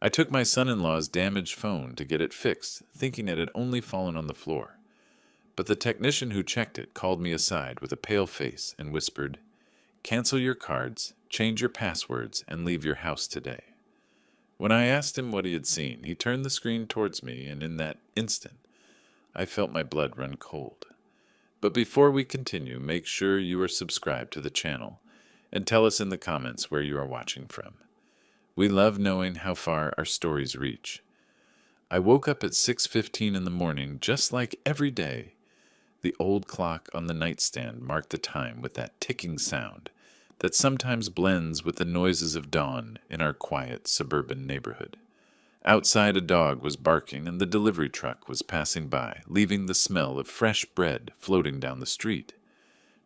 I took my son-in-law's damaged phone to get it fixed, thinking it had only fallen on the floor. But the technician who checked it called me aside with a pale face and whispered, "Cancel your cards, change your passwords, and leave your house today." When I asked him what he had seen, he turned the screen towards me, and in that instant, I felt my blood run cold. But before we continue, make sure you are subscribed to the channel, and tell us in the comments where you are watching from. We love knowing how far our stories reach. I woke up at 6:15 in the morning, just like every day. The old clock on the nightstand marked the time with that ticking sound that sometimes blends with the noises of dawn in our quiet suburban neighborhood. Outside, a dog was barking and the delivery truck was passing by, leaving the smell of fresh bread floating down the street.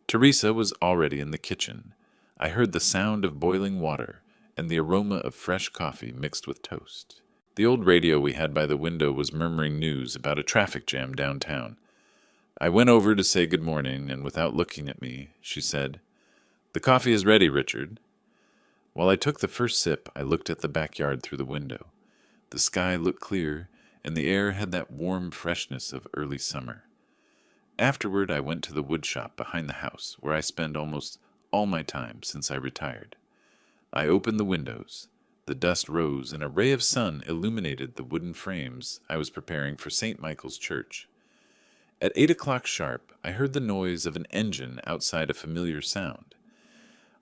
Teresa was already in the kitchen. I heard the sound of boiling water and the aroma of fresh coffee mixed with toast. The old radio we had by the window was murmuring news about a traffic jam downtown. I went over to say good morning, and without looking at me, she said, "The coffee is ready, Richard." While I took the first sip, I looked at the backyard through the window. The sky looked clear, and the air had that warm freshness of early summer. Afterward, I went to the wood shop behind the house, where I spend almost all my time since I retired. I opened the windows. The dust rose, and a ray of sun illuminated the wooden frames I was preparing for St. Michael's Church. At 8 o'clock sharp, I heard the noise of an engine outside a familiar sound.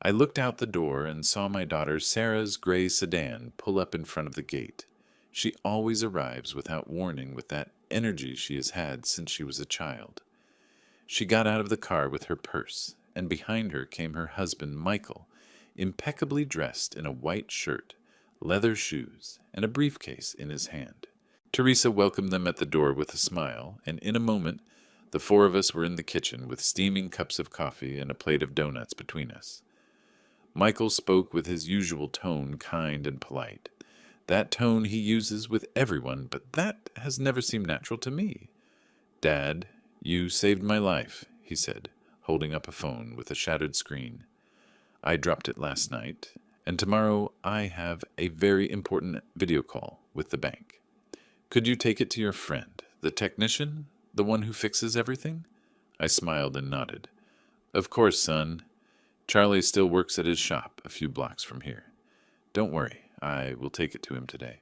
I looked out the door and saw my daughter Sarah's gray sedan pull up in front of the gate. She always arrives without warning with that energy she has had since she was a child. She got out of the car with her purse, and behind her came her husband, Michael, impeccably dressed in a white shirt, leather shoes, and a briefcase in his hand. Teresa welcomed them at the door with a smile, and in a moment the four of us were in the kitchen with steaming cups of coffee and a plate of donuts between us. Michael spoke with his usual tone, kind and polite. That tone he uses with everyone, but that has never seemed natural to me. "Dad, you saved my life," he said, holding up a phone with a shattered screen. "I dropped it last night, and tomorrow I have a very important video call with the bank. Could you take it to your friend, the technician, the one who fixes everything?" I smiled and nodded. "Of course, son. Charlie still works at his shop a few blocks from here. Don't worry, I will take it to him today."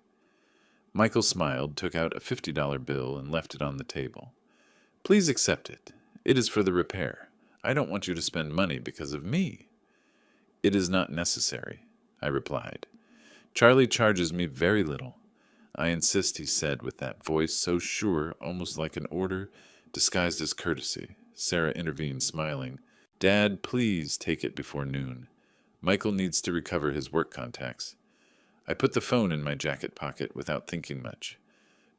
Michael smiled, took out a $50 bill, and left it on the table. "Please accept it. It is for the repair. I don't want you to spend money because of me." "It is not necessary," I replied. "Charlie charges me very little." "I insist," he said with that voice so sure, almost like an order, disguised as courtesy. Sarah intervened, smiling. "Dad, please take it before noon. Michael needs to recover his work contacts." I put the phone in my jacket pocket without thinking much.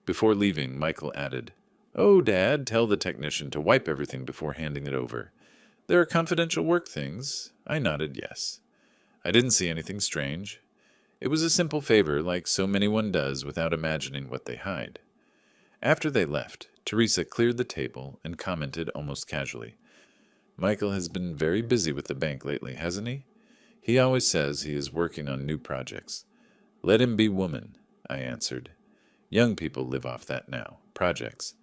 Before leaving, Michael added, "Oh, Dad, tell the technician to wipe everything before handing it over. There are confidential work things." I nodded yes. I didn't see anything strange. It was a simple favor, like so many one does without imagining what they hide. After they left, Teresa cleared the table and commented almost casually, "Michael has been very busy with the bank lately, hasn't he? He always says he is working on new projects." "Let him be woman," I answered. "Young people live off that now. Projects."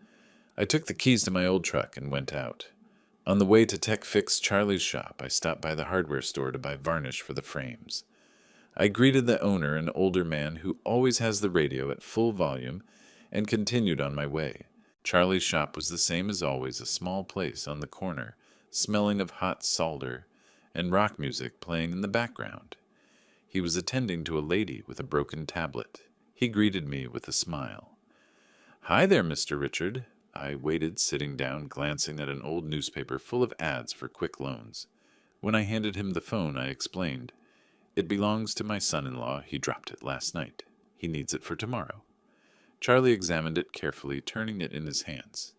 I took the keys to my old truck and went out. On the way to Tech Fix Charlie's shop, I stopped by the hardware store to buy varnish for the frames. I greeted the owner, an older man who always has the radio at full volume, and continued on my way. Charlie's shop was the same as always, a small place on the corner, smelling of hot solder, and rock music playing in the background. He was attending to a lady with a broken tablet. He greeted me with a smile. "Hi there, Mr. Richard." I waited, sitting down, glancing at an old newspaper full of ads for quick loans. When I handed him the phone, I explained, "It belongs to my son-in-law. He dropped it last night. He needs it for tomorrow." Charlie examined it carefully, turning it in his hands.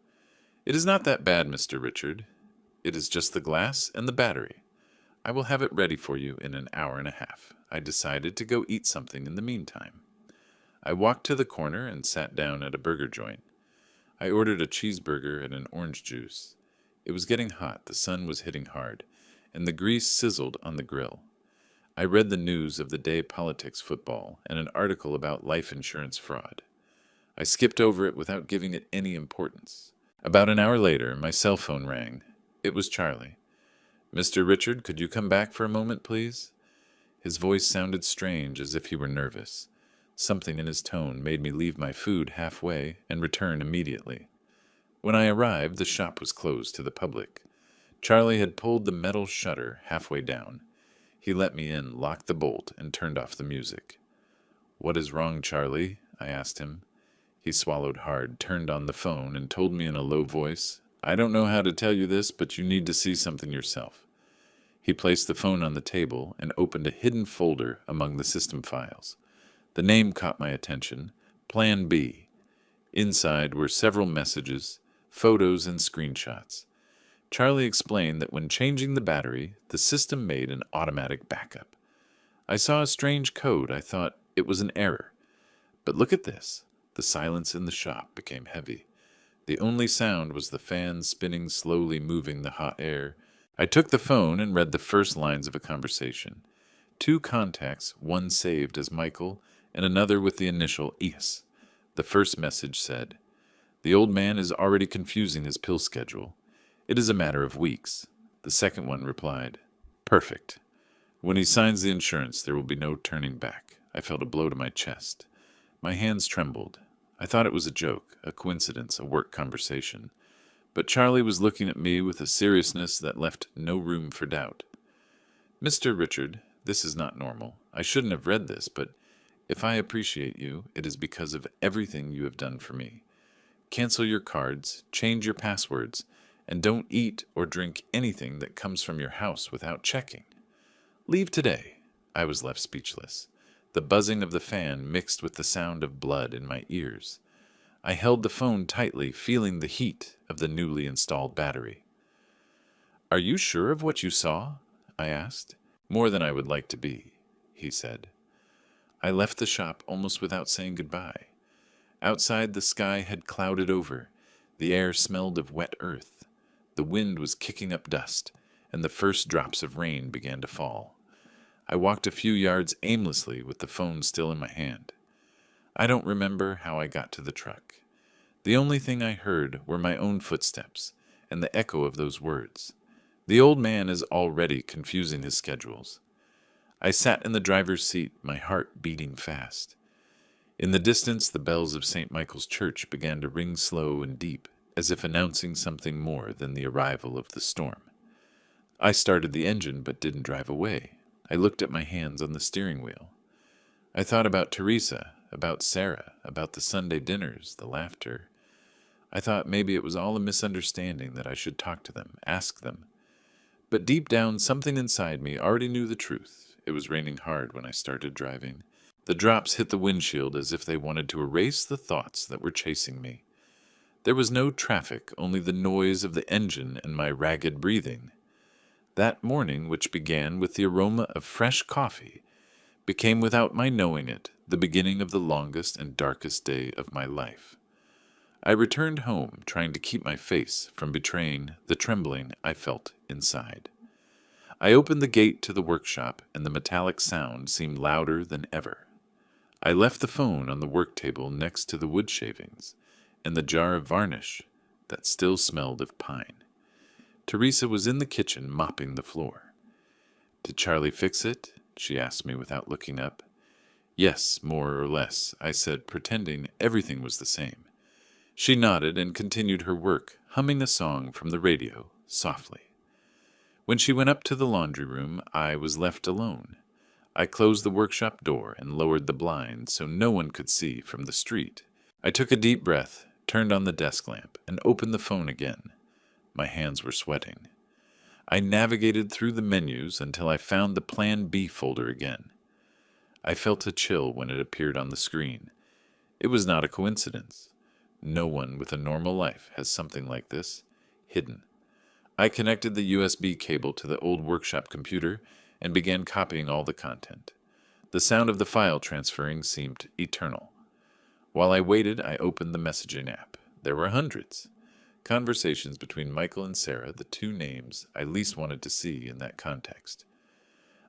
"It is not that bad, Mr. Richard. It is just the glass and the battery. I will have it ready for you in an hour and a half." I decided to go eat something in the meantime. I walked to the corner and sat down at a burger joint. I ordered a cheeseburger and an orange juice. It was getting hot, the sun was hitting hard, and the grease sizzled on the grill. I read the news of the day politics football and an article about life insurance fraud. I skipped over it without giving it any importance. About an hour later, my cell phone rang. It was Charlie. "Mr. Richard, could you come back for a moment, please?" His voice sounded strange, as if he were nervous. Something in his tone made me leave my food halfway and return immediately. When I arrived, the shop was closed to the public. Charlie had pulled the metal shutter halfway down. He let me in, locked the bolt, and turned off the music. "What is wrong, Charlie?" I asked him. He swallowed hard, turned on the phone, and told me in a low voice, "I don't know how to tell you this, but you need to see something yourself." He placed the phone on the table and opened a hidden folder among the system files. The name caught my attention, Plan B. Inside were several messages, photos, and screenshots. Charlie explained that when changing the battery, the system made an automatic backup. I saw a strange code. I thought it was an error. But look at this. The silence in the shop became heavy. The only sound was the fan spinning slowly, moving the hot air. I took the phone and read the first lines of a conversation. 2 contacts, one saved as Michael and another with the initial ES. The first message said, "The old man is already confusing his pill schedule. It is a matter of weeks." The second one replied, "Perfect. When he signs the insurance, there will be no turning back." I felt a blow to my chest. My hands trembled. I thought it was a joke, a coincidence, a work conversation. But Charlie was looking at me with a seriousness that left no room for doubt. "Mr. Richard, this is not normal. I shouldn't have read this, but if I appreciate you, it is because of everything you have done for me. Cancel your cards, change your passwords, and don't eat or drink anything that comes from your house without checking. Leave today." I was left speechless. The buzzing of the fan mixed with the sound of blood in my ears. I held the phone tightly, feeling the heat of the newly installed battery. "Are you sure of what you saw?" I asked. "More than I would like to be," he said. I left the shop almost without saying goodbye. Outside, the sky had clouded over. The air smelled of wet earth. The wind was kicking up dust, and the first drops of rain began to fall. I walked a few yards aimlessly with the phone still in my hand. I don't remember how I got to the truck. The only thing I heard were my own footsteps and the echo of those words. "The old man is already confusing his schedules." I sat in the driver's seat, my heart beating fast. In the distance, the bells of St. Michael's Church began to ring slow and deep, as if announcing something more than the arrival of the storm. I started the engine but didn't drive away. I looked at my hands on the steering wheel. I thought about Teresa, about Sarah, about the Sunday dinners, the laughter. I thought maybe it was all a misunderstanding, that I should talk to them, ask them. But deep down, something inside me already knew the truth. It was raining hard when I started driving. The drops hit the windshield as if they wanted to erase the thoughts that were chasing me. There was no traffic, only the noise of the engine and my ragged breathing. That morning, which began with the aroma of fresh coffee, became, without my knowing it, the beginning of the longest and darkest day of my life. I returned home, trying to keep my face from betraying the trembling I felt inside. I opened the gate to the workshop, and the metallic sound seemed louder than ever. I left the phone on the work table next to the wood shavings and the jar of varnish that still smelled of pine. Teresa was in the kitchen mopping the floor. "Did Charlie fix it?" she asked me without looking up. "Yes, more or less," I said, pretending everything was the same. She nodded and continued her work, humming a song from the radio, softly. When she went up to the laundry room, I was left alone. I closed the workshop door and lowered the blinds so no one could see from the street. I took a deep breath, turned on the desk lamp, and opened the phone again. My hands were sweating. I navigated through the menus until I found the Plan B folder again. I felt a chill when it appeared on the screen. It was not a coincidence. No one with a normal life has something like this, hidden. I connected the USB cable to the old workshop computer and began copying all the content. The sound of the file transferring seemed eternal. While I waited, I opened the messaging app. There were hundreds. Conversations between Michael and Sarah, the 2 names I least wanted to see in that context.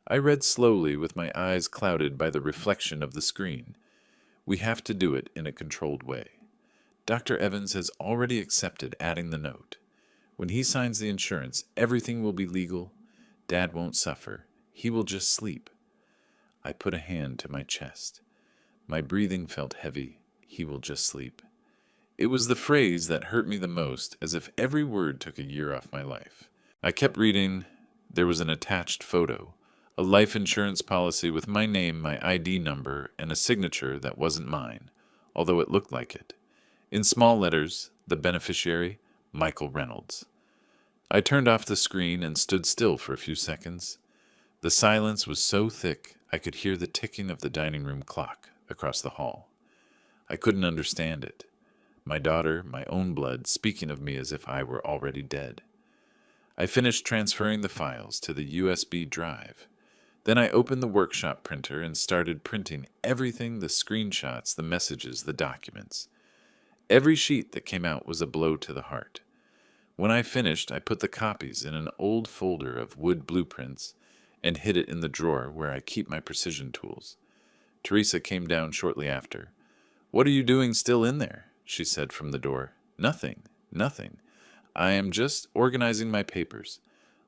I read slowly with my eyes clouded by the reflection of the screen. We have to do it in a controlled way. Dr. Evans has already accepted adding the note. When he signs the insurance, everything will be legal. Dad won't suffer. He will just sleep. I put a hand to my chest. My breathing felt heavy. He will just sleep. It was the phrase that hurt me the most, as if every word took a year off my life. I kept reading. There was an attached photo, a life insurance policy with my name, my ID number, and a signature that wasn't mine, although it looked like it. In small letters, the beneficiary, Michael Reynolds. I turned off the screen and stood still for a few seconds. The silence was so thick I could hear the ticking of the dining room clock across the hall. I couldn't understand it. My daughter, my own blood, speaking of me as if I were already dead. I finished transferring the files to the USB drive. Then I opened the workshop printer and started printing everything, the screenshots, the messages, the documents. Every sheet that came out was a blow to the heart. When I finished, I put the copies in an old folder of wood blueprints and hid it in the drawer where I keep my precision tools. Teresa came down shortly after. "What are you doing still in there?" she said from the door. "Nothing. I am just organizing my papers.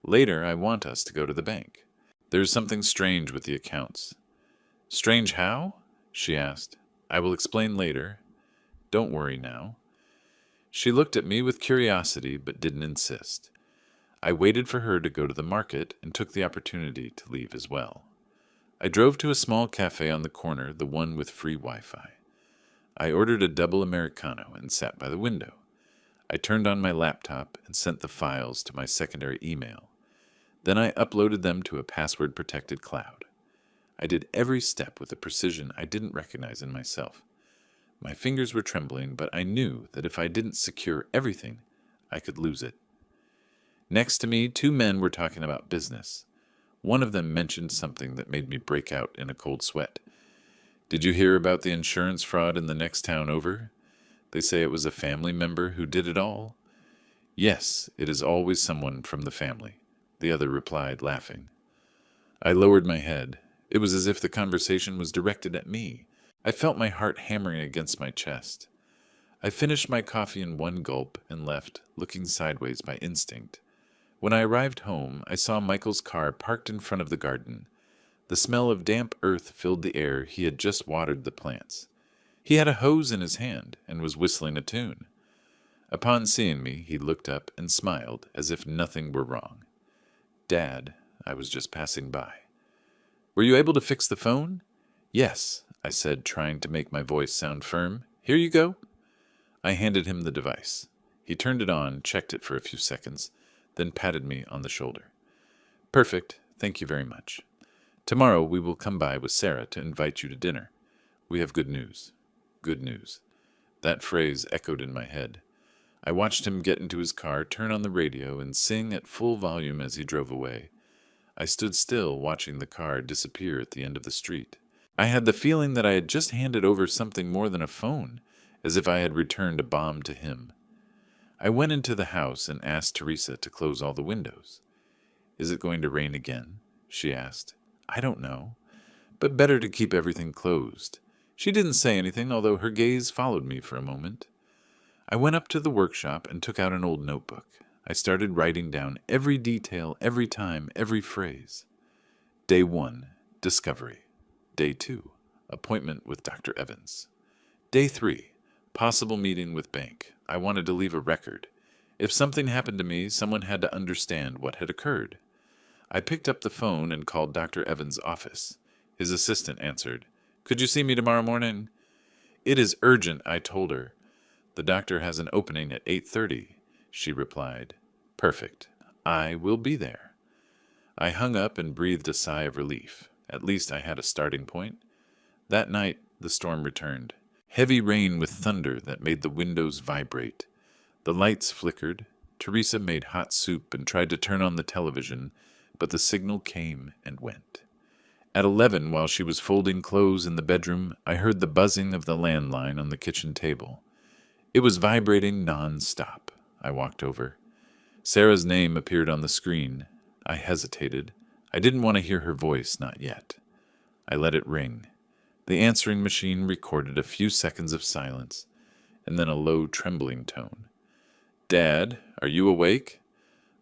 Later, I want us to go to the bank. There's something strange with the accounts." "Strange how?" she asked. "I will explain later. Don't worry now." She looked at me with curiosity but didn't insist. I waited for her to go to the market and took the opportunity to leave as well. I drove to a small cafe on the corner, the one with free Wi-Fi. I ordered a double Americano and sat by the window. I turned on my laptop and sent the files to my secondary email. Then I uploaded them to a password-protected cloud. I did every step with a precision I didn't recognize in myself. My fingers were trembling, but I knew that if I didn't secure everything, I could lose it. Next to me, 2 men were talking about business. One of them mentioned something that made me break out in a cold sweat. "Did you hear about the insurance fraud in the next town over? They say it was a family member who did it all." "Yes, it is always someone from the family," the other replied, laughing. I lowered my head. It was as if the conversation was directed at me. I felt my heart hammering against my chest. I finished my coffee in one gulp and left, looking sideways by instinct. When I arrived home, I saw Michael's car parked in front of the garden. The smell of damp earth filled the air. He had just watered the plants. He had a hose in his hand and was whistling a tune. Upon seeing me, he looked up and smiled as if nothing were wrong. "Dad, I was just passing by." "Were you able to fix the phone?" "Yes," I said, trying to make my voice sound firm. "Here you go." I handed him the device. He turned it on, checked it for a few seconds, then patted me on the shoulder. "Perfect. Thank you very much. Tomorrow we will come by with Sarah to invite you to dinner. We have good news." Good news. That phrase echoed in my head. I watched him get into his car, turn on the radio, and sing at full volume as he drove away. I stood still, watching the car disappear at the end of the street. I had the feeling that I had just handed over something more than a phone, as if I had returned a bomb to him. I went into the house and asked Teresa to close all the windows. "Is it going to rain again?" she asked. "I don't know, but better to keep everything closed." She didn't say anything, although her gaze followed me for a moment. I went up to the workshop and took out an old notebook. I started writing down every detail, every time, every phrase. Day 1, discovery. Day 2, appointment with Dr. Evans. Day 3, possible meeting with bank. I wanted to leave a record. If something happened to me, someone had to understand what had occurred. I picked up the phone and called Dr. Evans' office. His assistant answered. "Could you see me tomorrow morning?" "It is urgent," I told her. "The doctor has an opening at 8:30, she replied. "Perfect. I will be there." I hung up and breathed a sigh of relief. At least I had a starting point. That night, the storm returned. Heavy rain with thunder that made the windows vibrate. The lights flickered. Teresa made hot soup and tried to turn on the television, but the signal came and went. At 11, while she was folding clothes in the bedroom, I heard the buzzing of the landline on the kitchen table. It was vibrating non-stop. I walked over. Sarah's name appeared on the screen. I hesitated. I didn't want to hear her voice, not yet. I let it ring. The answering machine recorded a few seconds of silence, and then a low, trembling tone. "Dad, are you awake?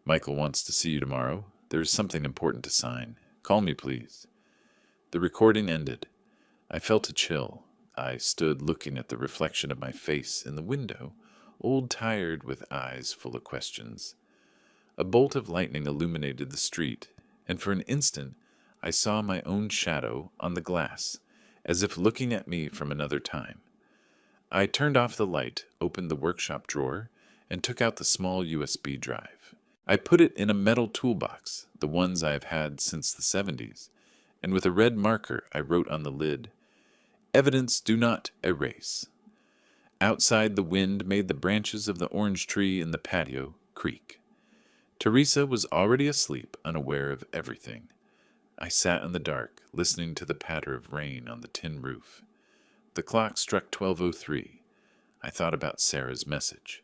Michael wants to see you tomorrow. There is something important to sign. Call me, please." The recording ended. I felt a chill. I stood looking at the reflection of my face in the window, old tired with eyes full of questions. A bolt of lightning illuminated the street, and for an instant I saw my own shadow on the glass, as if looking at me from another time. I turned off the light, opened the workshop drawer, and took out the small USB drive. I put it in a metal toolbox, the ones I have had since the 70s, and with a red marker I wrote on the lid, "Evidence do not erase." Outside, the wind made the branches of the orange tree in the patio creak. Teresa was already asleep, unaware of everything. I sat in the dark, listening to the patter of rain on the tin roof. The clock struck 12:03. I thought about Sarah's message.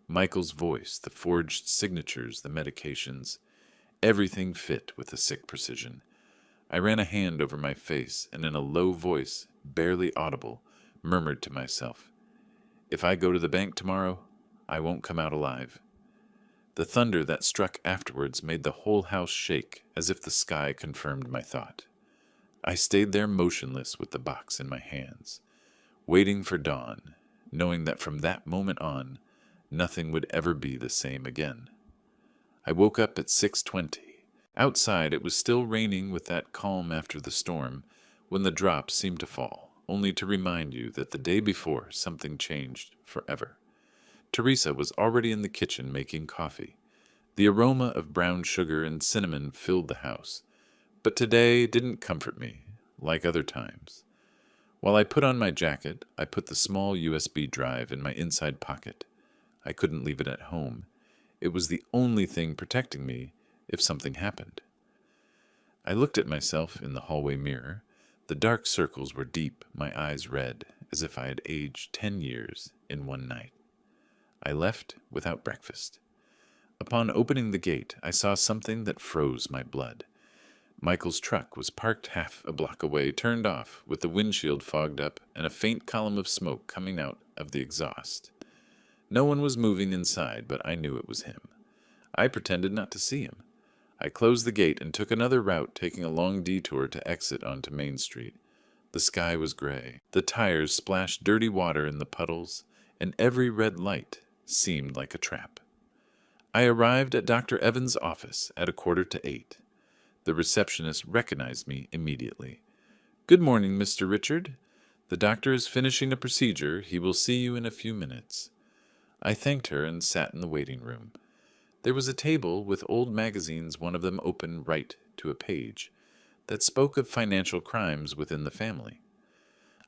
Michael's voice, the forged signatures, the medications. Everything fit with a sick precision. I ran a hand over my face and in a low voice, barely audible, murmured to myself, "If I go to the bank tomorrow, I won't come out alive." The thunder that struck afterwards made the whole house shake, as if the sky confirmed my thought. I stayed there motionless with the box in my hands, waiting for dawn, knowing that from that moment on, nothing would ever be the same again. I woke up at 6:20. Outside it was still raining with that calm after the storm, when the drops seemed to fall, only to remind you that the day before something changed forever. Teresa was already in the kitchen making coffee. The aroma of brown sugar and cinnamon filled the house, but today didn't comfort me, like other times. While I put on my jacket, I put the small USB drive in my inside pocket. I couldn't leave it at home. It was the only thing protecting me if something happened. I looked at myself in the hallway mirror. The dark circles were deep, my eyes red, as if I had aged 10 years in one night. I left without breakfast. Upon opening the gate, I saw something that froze my blood. Michael's truck was parked half a block away, turned off, with the windshield fogged up and a faint column of smoke coming out of the exhaust. No one was moving inside, but I knew it was him. I pretended not to see him. I closed the gate and took another route, taking a long detour to exit onto Main Street. The sky was gray. The tires splashed dirty water in the puddles, and every red light seemed like a trap. I arrived at Dr. Evans' office at 7:45. The receptionist recognized me immediately. "Good morning, Mr. Richard. The doctor is finishing a procedure. He will see you in a few minutes." I thanked her and sat in the waiting room. There was a table with old magazines, one of them open right to a page that spoke of financial crimes within the family.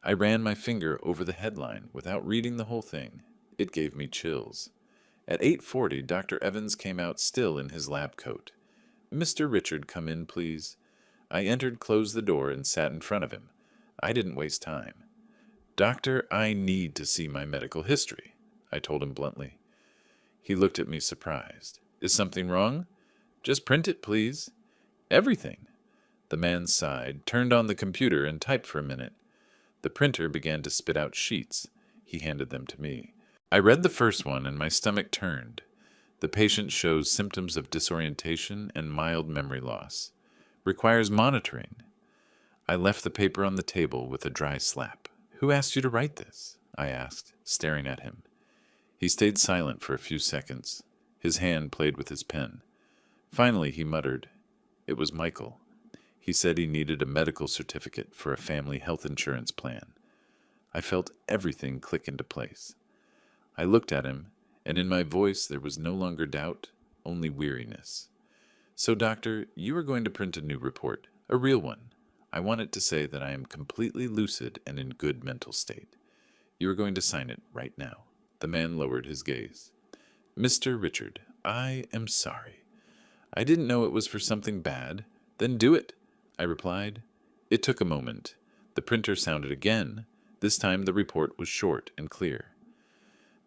I ran my finger over the headline without reading the whole thing. It gave me chills. At 8:40, Dr. Evans came out still in his lab coat. "Mr. Richard, come in, please." I entered, closed the door, and sat in front of him. I didn't waste time. "Doctor, I need to see my medical history," I told him bluntly. He looked at me surprised. "Is something wrong?" "Just print it, please." "Everything." The man sighed, turned on the computer, and typed for a minute. The printer began to spit out sheets. He handed them to me. I read the first one, and my stomach turned. The patient shows symptoms of disorientation and mild memory loss. Requires monitoring. I left the paper on the table with a dry slap. "Who asked you to write this?" I asked, staring at him. He stayed silent for a few seconds. His hand played with his pen. Finally, he muttered, "It was Michael. He said he needed a medical certificate for a family health insurance plan." I felt everything click into place. I looked at him, and in my voice there was no longer doubt, only weariness. "So, doctor, you are going to print a new report, a real one. I want it to say that I am completely lucid and in good mental state. You are going to sign it right now." The man lowered his gaze. "Mr. Richard, I am sorry. I didn't know it was for something bad." "Then do it," I replied. It took a moment. The printer sounded again. This time the report was short and clear.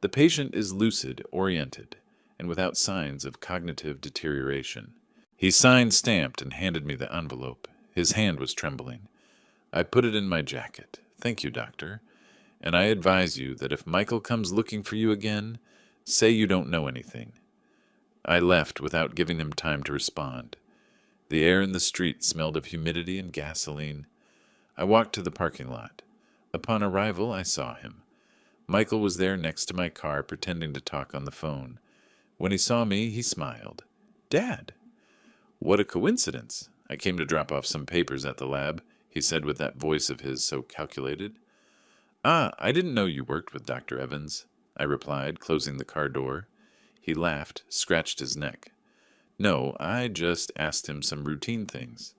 "The patient is lucid, oriented, and without signs of cognitive deterioration. He signed, stamped, and handed me the envelope. His hand was trembling. I put it in my jacket. Thank you, doctor. And I advise you that if Michael comes looking for you again, say you don't know anything. I left without giving him time to respond. The air in the street smelled of humidity and gasoline. I walked to the parking lot. Upon arrival, I saw him. Michael was there next to my car, pretending to talk on the phone. When he saw me, he smiled. "Dad!" "What a coincidence. I came to drop off some papers at the lab," he said with that voice of his so calculated. "Ah, I didn't know you worked with Dr. Evans," I replied, closing the car door. He laughed, scratched his neck. "No, I just asked him some routine things.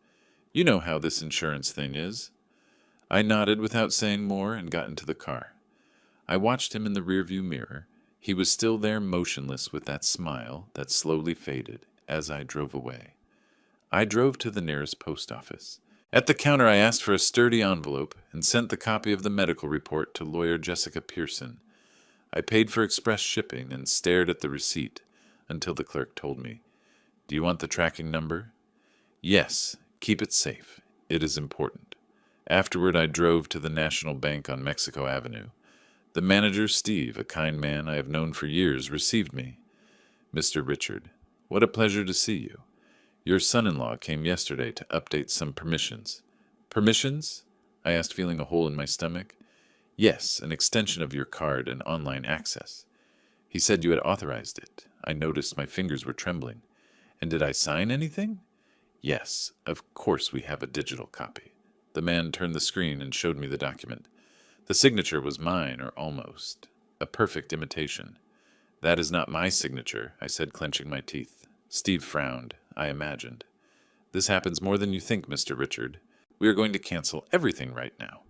You know how this insurance thing is." I nodded without saying more and got into the car. I watched him in the rearview mirror. He was still there motionless with that smile that slowly faded as I drove away. I drove to the nearest post office. At the counter I asked for a sturdy envelope and sent the copy of the medical report to lawyer Jessica Pearson. I paid for express shipping and stared at the receipt until the clerk told me, "Do you want the tracking number?" "Yes, keep it safe. It is important." Afterward I drove to the National Bank on Mexico Avenue. The manager, Steve, a kind man I have known for years, received me. "Mr. Richard, what a pleasure to see you. Your son-in-law came yesterday to update some permissions." "Permissions?" I asked, feeling a hole in my stomach. "Yes, an extension of your card and online access. He said you had authorized it. I noticed my fingers were trembling. And did I sign anything?" "Yes, of course we have a digital copy." The man turned the screen and showed me the document. The signature was mine, or almost. A perfect imitation. "That is not my signature," I said, clenching my teeth. Steve frowned. I imagined. "This happens more than you think, Mr. Richard. We are going to cancel everything right now."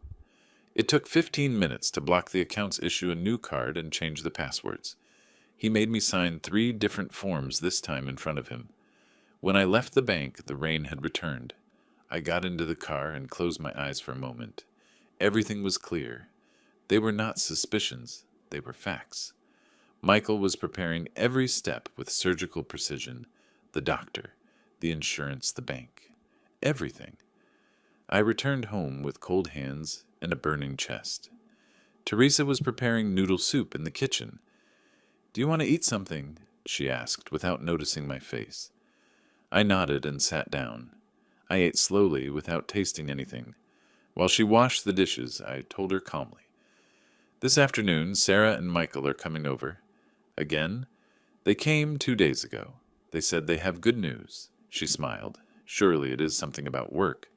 It took 15 minutes to block the accounts, issue a new card, and change the passwords. He made me sign 3 different forms, this time in front of him. When I left the bank, the rain had returned. I got into the car and closed my eyes for a moment. Everything was clear. They were not suspicions, they were facts. Michael was preparing every step with surgical precision. The doctor, the insurance, the bank. Everything. I returned home with cold hands and a burning chest. Teresa was preparing noodle soup in the kitchen. "Do you want to eat something?" she asked, without noticing my face. I nodded and sat down. I ate slowly, without tasting anything. While she washed the dishes, I told her calmly, "This afternoon, Sarah and Michael are coming over." "Again?" "They came 2 days ago. They said they have good news." She smiled. "Surely it is something about work."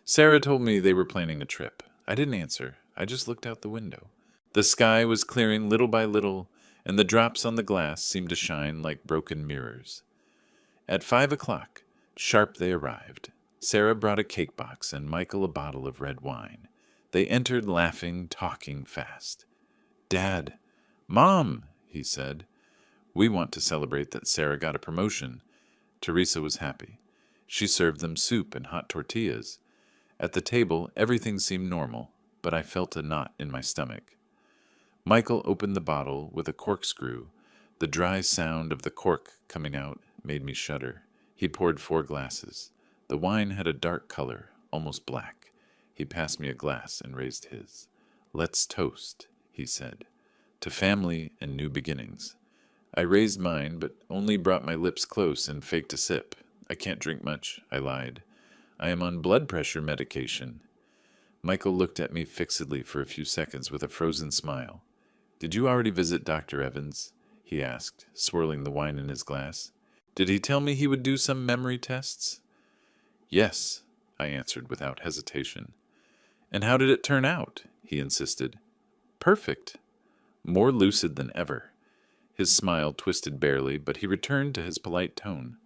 "Sarah told me they were planning a trip." I didn't answer. I just looked out the window. The sky was clearing little by little, and the drops on the glass seemed to shine like broken mirrors. At 5 o'clock, sharp they arrived. Sarah brought a cake box and Michael a bottle of red wine. They entered laughing, talking fast. "Dad!" "Mom!" he said. "We want to celebrate that Sarah got a promotion." Teresa was happy. She served them soup and hot tortillas. At the table, everything seemed normal, but I felt a knot in my stomach. Michael opened the bottle with a corkscrew. The dry sound of the cork coming out made me shudder. He poured 4 glasses. The wine had a dark color, almost black. He passed me a glass and raised his. "Let's toast," he said, "to family and new beginnings." I raised mine, but only brought my lips close and faked a sip. "I can't drink much," I lied. "I am on blood pressure medication." Michael looked at me fixedly for a few seconds with a frozen smile. "Did you already visit Dr. Evans?" he asked, swirling the wine in his glass. "Did he tell me he would do some memory tests?" "Yes," I answered without hesitation. "And how did it turn out?" he insisted. "Perfect." More lucid than ever. His smile twisted barely, but he returned to his polite tone.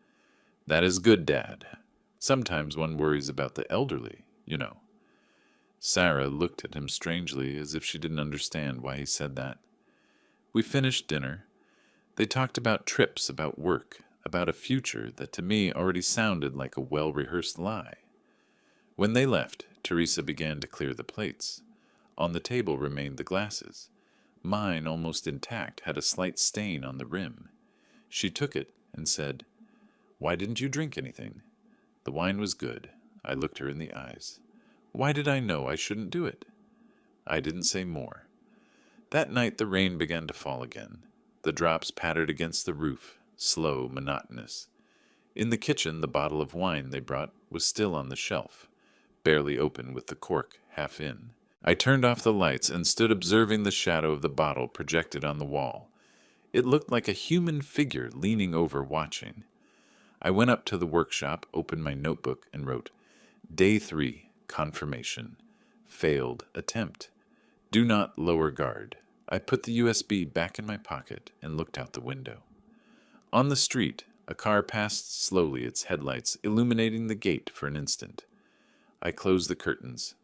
"That is good, Dad. Sometimes one worries about the elderly, you know." Sarah looked at him strangely, as if she didn't understand why he said that. We finished dinner. They talked about trips, about work, about a future that to me already sounded like a well-rehearsed lie. When they left, Teresa began to clear the plates. On the table remained the glasses. Mine, almost intact, had a slight stain on the rim. She took it and said, Why didn't you drink anything? The wine was good. I looked her in the eyes. Why did I know I shouldn't do it? I didn't say more. That night the rain began to fall again. The drops pattered against the roof, slow, monotonous. In the kitchen, the bottle of wine they brought was still on the shelf, barely open with the cork half in. I turned off the lights and stood observing the shadow of the bottle projected on the wall. It looked like a human figure leaning over watching. I went up to the workshop, opened my notebook, and wrote, Day 3, confirmation. Failed attempt. Do not lower guard. I put the USB back in my pocket and looked out the window. On the street, a car passed slowly, its headlights illuminating the gate for an instant. I closed the curtains.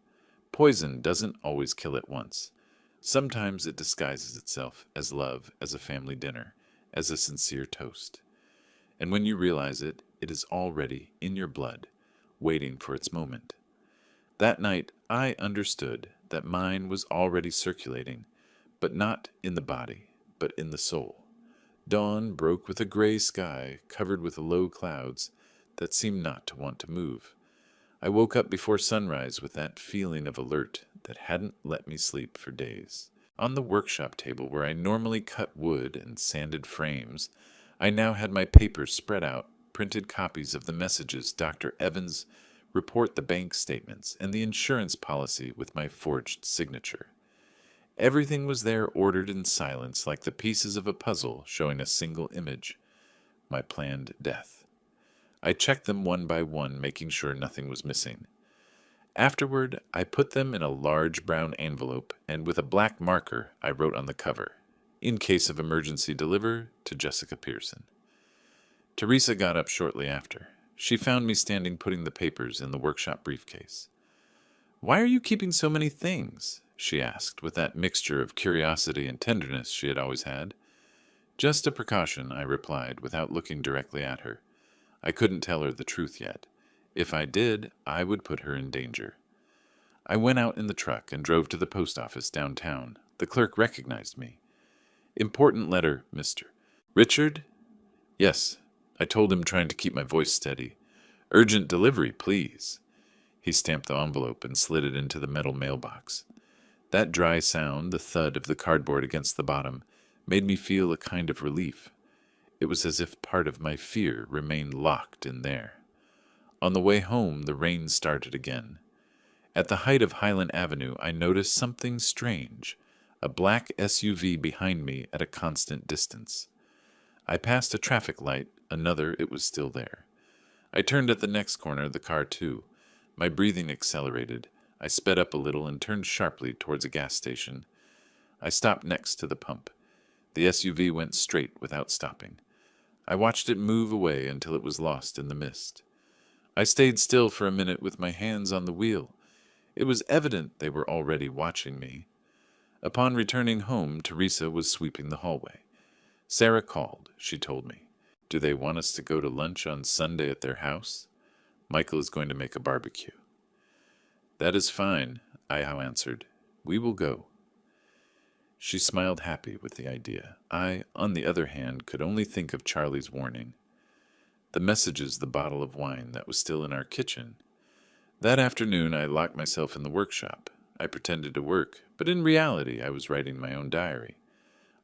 Poison doesn't always kill at once. Sometimes it disguises itself as love, as a family dinner, as a sincere toast. And when you realize it, it is already in your blood, waiting for its moment. That night, I understood that mine was already circulating, but not in the body, but in the soul. Dawn broke with a gray sky covered with low clouds that seemed not to want to move. I woke up before sunrise with that feeling of alert that hadn't let me sleep for days. On the workshop table where I normally cut wood and sanded frames, I now had my papers spread out, printed copies of the messages Dr. Evans report, the bank statements, and the insurance policy with my forged signature. Everything was there ordered in silence like the pieces of a puzzle showing a single image, my planned death. I checked them one by one, making sure nothing was missing. Afterward, I put them in a large brown envelope, and with a black marker, I wrote on the cover, In case of emergency, deliver to Jessica Pearson. Teresa got up shortly after. She found me standing putting the papers in the workshop briefcase. Why are you keeping so many things? She asked, with that mixture of curiosity and tenderness she had always had. Just a precaution, I replied, without looking directly at her. I couldn't tell her the truth yet. If I did, I would put her in danger. I went out in the truck and drove to the post office downtown. The clerk recognized me. Important letter, Mr. Richard? Yes, I told him, trying to keep my voice steady. Urgent delivery, please. He stamped the envelope and slid it into the metal mailbox. That dry sound, the thud of the cardboard against the bottom, made me feel a kind of relief. It was as if part of my fear remained locked in there. On the way home, the rain started again. At the height of Highland Avenue, I noticed something strange, a black SUV behind me at a constant distance. I passed a traffic light, another, it was still there. I turned at the next corner, the car too. My breathing accelerated. I sped up a little and turned sharply towards a gas station. I stopped next to the pump. The SUV went straight without stopping. I watched it move away until it was lost in the mist. I stayed still for a minute with my hands on the wheel. It was evident they were already watching me. Upon returning home, Teresa was sweeping the hallway. Sarah called, she told me. Do they want us to go to lunch on Sunday at their house? Michael is going to make a barbecue. That is fine, I answered. We will go. She smiled happy with the idea. I, on the other hand, could only think of Charlie's warning. The messages, the bottle of wine that was still in our kitchen. That afternoon I locked myself in the workshop. I pretended to work, but in reality I was writing my own diary.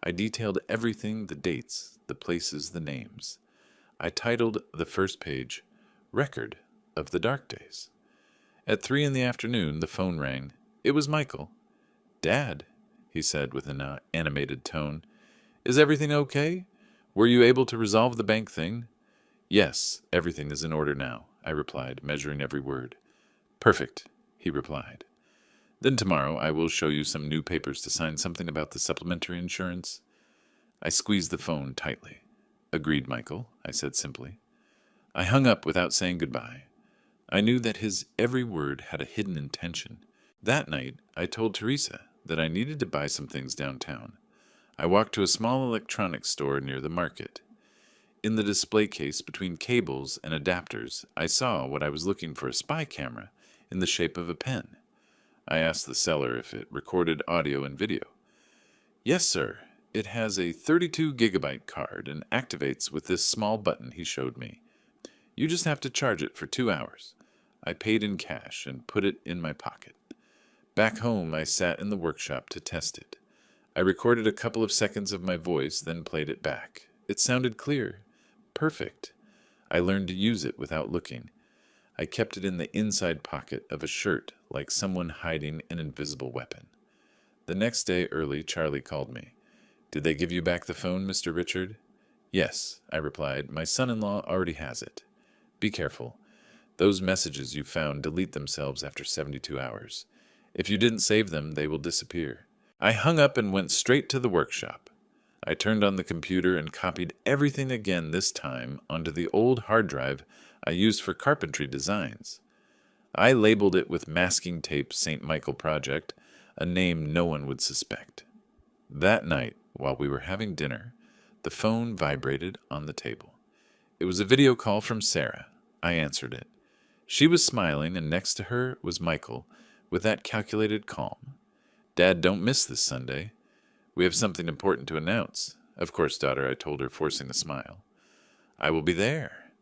I detailed everything, the dates, the places, the names. I titled the first page, Record of the Dark Days. At 3 p.m, the phone rang. It was Michael. Dad, he said with an animated tone. Is everything okay? Were you able to resolve the bank thing? Yes, everything is in order now, I replied, measuring every word. Perfect, he replied. Then tomorrow I will show you some new papers to sign, something about the supplementary insurance. I squeezed the phone tightly. Agreed, Michael, I said simply. I hung up without saying goodbye. I knew that his every word had a hidden intention. That night, I told Teresa that I needed to buy some things downtown. I walked to a small electronics store near the market. In the display case between cables and adapters, I saw what I was looking for, a spy camera in the shape of a pen. I asked the seller if it recorded audio and video. Yes, sir. It has a 32 gigabyte card and activates with this small button he showed me. You just have to charge it for 2 hours. I paid in cash and put it in my pocket. Back home, I sat in the workshop to test it. I recorded a couple of seconds of my voice, then played it back. It sounded clear. Perfect. I learned to use it without looking. I kept it in the inside pocket of a shirt, like someone hiding an invisible weapon. The next day early, Charlie called me. "Did they give you back the phone, Mr. Richard?" "Yes," I replied. "My son-in-law already has it. Be careful. Those messages you found delete themselves after 72 hours. If you didn't save them, they will disappear." I hung up and went straight to the workshop. I turned on the computer and copied everything again, this time onto the old hard drive I used for carpentry designs. I labeled it with masking tape St. Michael Project, a name no one would suspect. That night, while we were having dinner, the phone vibrated on the table. It was a video call from Sarah. I answered it. She was smiling, and next to her was Michael, with that calculated calm. "Dad, don't miss this Sunday. We have something important to announce." "Of course, daughter," I told her, forcing a smile. "I will be there."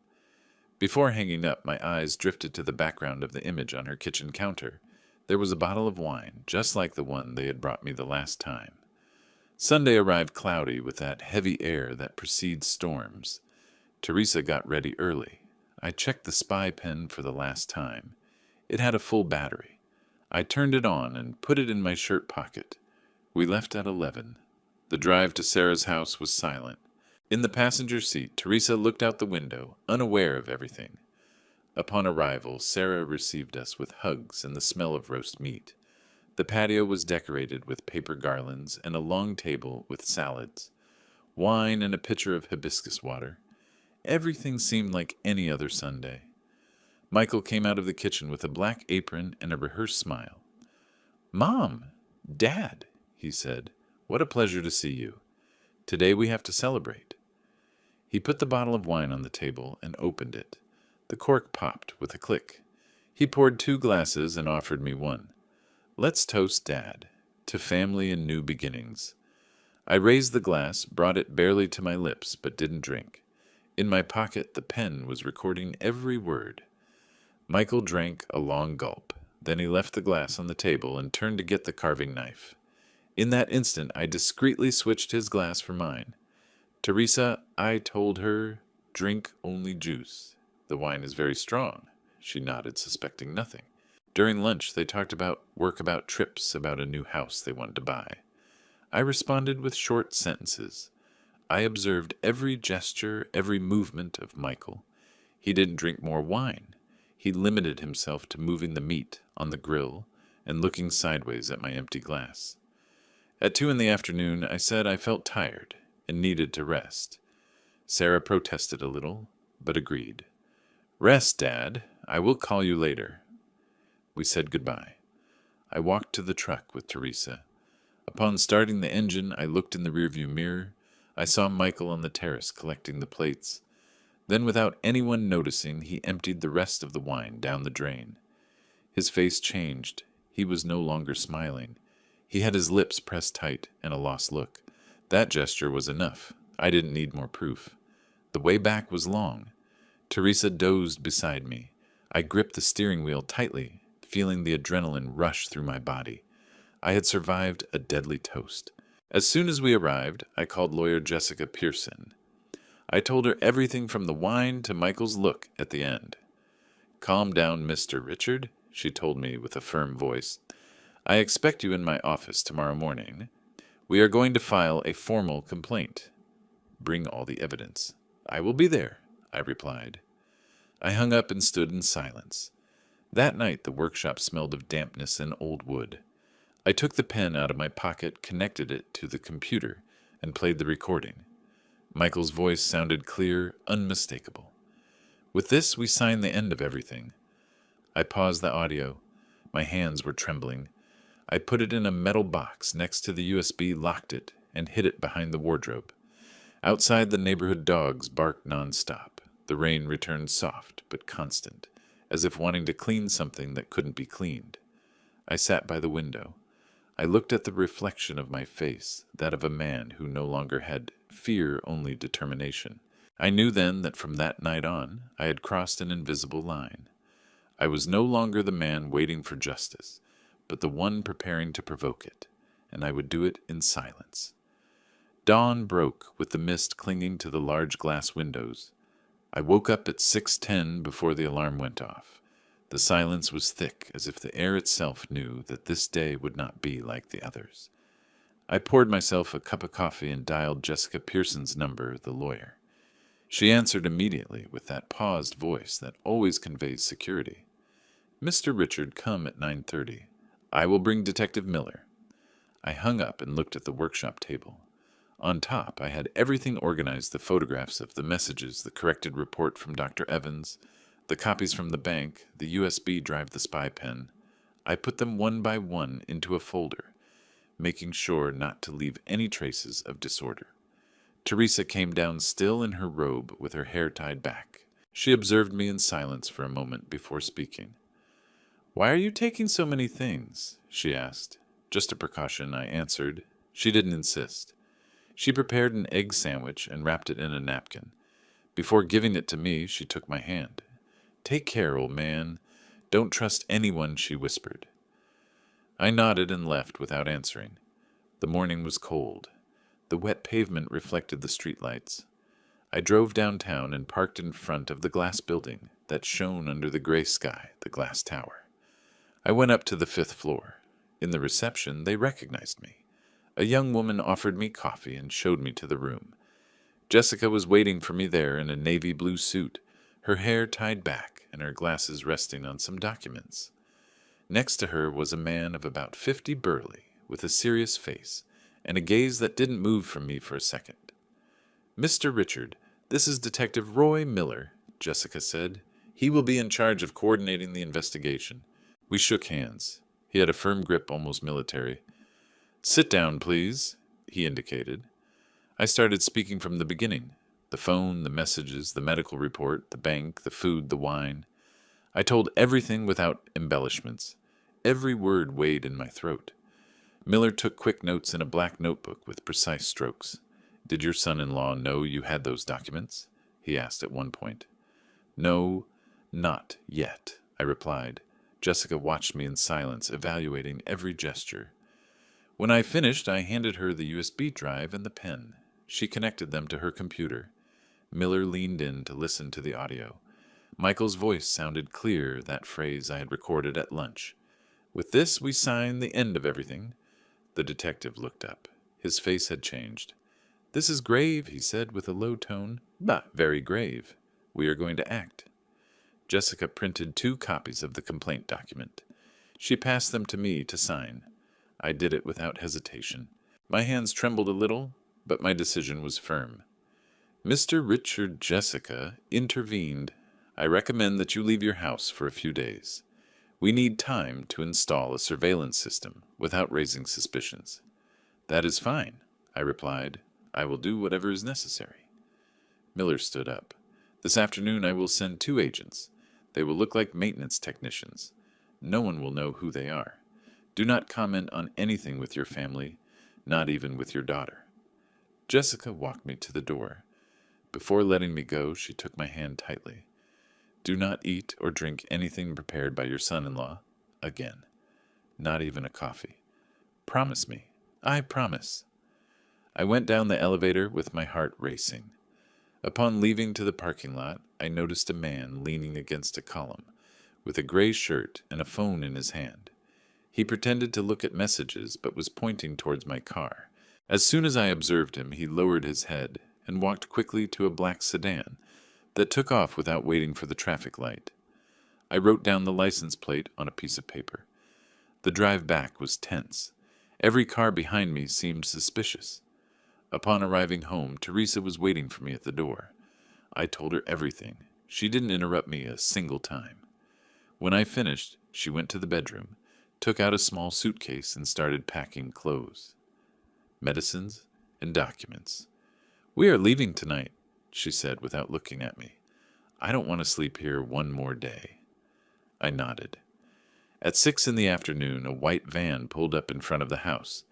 Before hanging up, my eyes drifted to the background of the image on her kitchen counter. There was a bottle of wine, just like the one they had brought me the last time. Sunday arrived cloudy with that heavy air that precedes storms. Teresa got ready early. I checked the spy pen for the last time. It had a full battery. I turned it on and put it in my shirt pocket. We left at 11. The drive to Sarah's house was silent. In the passenger seat, Teresa looked out the window, unaware of everything. Upon arrival, Sarah received us with hugs and the smell of roast meat. The patio was decorated with paper garlands and a long table with salads, wine and a pitcher of hibiscus water. Everything seemed like any other Sunday. Michael came out of the kitchen with a black apron and a rehearsed smile. "Mom! Dad!" he said. "What a pleasure to see you. Today we have to celebrate." He put the bottle of wine on the table and opened it. The cork popped with a click. He poured 2 glasses and offered me one. "Let's toast, Dad, to family and new beginnings." I raised the glass, brought it barely to my lips, but didn't drink. In my pocket, the pen was recording every word. Michael drank a long gulp. Then he left the glass on the table and turned to get the carving knife. In that instant, I discreetly switched his glass for mine. "Teresa," I told her, "drink only juice. The wine is very strong." She nodded, suspecting nothing. During lunch, they talked about trips, about a new house they wanted to buy. I responded with short sentences. I observed every gesture, every movement of Michael. He didn't drink more wine. He limited himself to moving the meat on the grill and looking sideways at my empty glass. At 2 in the afternoon, I said I felt tired and needed to rest. Sarah protested a little, but agreed. "Rest, Dad. I will call you later." We said goodbye. I walked to the truck with Teresa. Upon starting the engine, I looked in the rearview mirror. I saw Michael on the terrace collecting the plates. Then, without anyone noticing, he emptied the rest of the wine down the drain. His face changed. He was no longer smiling. He had his lips pressed tight and a lost look. That gesture was enough. I didn't need more proof. The way back was long. Teresa dozed beside me. I gripped the steering wheel tightly, feeling the adrenaline rush through my body. I had survived a deadly toast. As soon as we arrived, I called lawyer Jessica Pearson. I told her everything from the wine to Michael's look at the end. "Calm down, Mr. Richard," she told me with a firm voice. "I expect you in my office tomorrow morning. We are going to file a formal complaint. Bring all the evidence." "I will be there," I replied. I hung up and stood in silence. That night the workshop smelled of dampness and old wood. I took the pen out of my pocket, connected it to the computer, and played the recording. Michael's voice sounded clear, unmistakable. With this, we signed the end of everything. I paused the audio. My hands were trembling. I put it in a metal box next to the USB, locked it, and hid it behind the wardrobe. Outside, the neighborhood dogs barked nonstop. The rain returned soft but constant, as if wanting to clean something that couldn't be cleaned. I sat by the window. I looked at the reflection of my face, that of a man who no longer had fear, only determination. I knew then that from that night on, I had crossed an invisible line. I was no longer the man waiting for justice, but the one preparing to provoke it, and I would do it in silence. Dawn broke with the mist clinging to the large glass windows. I woke up at 6:10 before the alarm went off. The silence was thick, as if the air itself knew that this day would not be like the others. I poured myself a cup of coffee and dialed Jessica Pearson's number, the lawyer. She answered immediately with that paused voice that always conveys security. "Mr. Richard, come at 9:30. I will bring Detective Miller." I hung up and looked at the workshop table. On top, I had everything organized, the photographs of the messages, the corrected report from Dr. Evans, the copies from the bank, the USB drive, the spy pen. I put them one by one into a folder, making sure not to leave any traces of disorder. Teresa came down still in her robe with her hair tied back. She observed me in silence for a moment before speaking. "Why are you taking so many things?" she asked. "Just a precaution," I answered. She didn't insist. She prepared an egg sandwich and wrapped it in a napkin. Before giving it to me, she took my hand. "Take care, old man. Don't trust anyone," she whispered. I nodded and left without answering. The morning was cold. The wet pavement reflected the streetlights. I drove downtown and parked in front of the glass building that shone under the gray sky, the glass tower. I went up to the 5th floor. In the reception, they recognized me. A young woman offered me coffee and showed me to the room. Jessica was waiting for me there in a navy blue suit, her hair tied back and her glasses resting on some documents. Next to her was a man of about 50, burly, with a serious face and a gaze that didn't move from me for a second. "Mr. Richard, this is Detective Roy Miller," Jessica said. "He will be in charge of coordinating the investigation." We shook hands. He had a firm grip, almost military. "Sit down, please," he indicated. I started speaking from the beginning. The phone, the messages, the medical report, the bank, the food, the wine. I told everything without embellishments. Every word weighed in my throat. Miller took quick notes in a black notebook with precise strokes. "Did your son-in-law know you had those documents?" he asked at one point. "No, not yet," I replied. Jessica watched me in silence, evaluating every gesture. When I finished, I handed her the USB drive and the pen. She connected them to her computer. Miller leaned in to listen to the audio. Michael's voice sounded clear, that phrase I had recorded at lunch. "With this, we sign the end of everything." The detective looked up. His face had changed. "This is grave," he said with a low tone, "but very grave. We are going to act." Jessica printed 2 copies of the complaint document. She passed them to me to sign. I did it without hesitation. My hands trembled a little, but my decision was firm. Mr. Richard, Jessica intervened. "I recommend that you leave your house for a few days. We need time to install a surveillance system without raising suspicions." "That is fine," I replied. "I will do whatever is necessary." Miller stood up. "This afternoon I will send 2 agents. They will look like maintenance technicians. No one will know who they are. Do not comment on anything with your family, not even with your daughter." Jessica walked me to the door. Before letting me go, she took my hand tightly. "Do not eat or drink anything prepared by your son-in-law again. Not even a coffee. Promise me." "I promise." I went down the elevator with my heart racing. Upon leaving to the parking lot, I noticed a man leaning against a column, with a gray shirt and a phone in his hand. He pretended to look at messages, but was pointing towards my car. As soon as I observed him, he lowered his head and walked quickly to a black sedan that took off without waiting for the traffic light. I wrote down the license plate on a piece of paper. The drive back was tense. Every car behind me seemed suspicious. Upon arriving home, Teresa was waiting for me at the door. I told her everything. She didn't interrupt me a single time. When I finished, she went to the bedroom, took out a small suitcase, and started packing clothes, medicines, and documents. "We are leaving tonight," she said without looking at me. "I don't want to sleep here one more day." I nodded. At 6 in the afternoon, a white van pulled up in front of the house.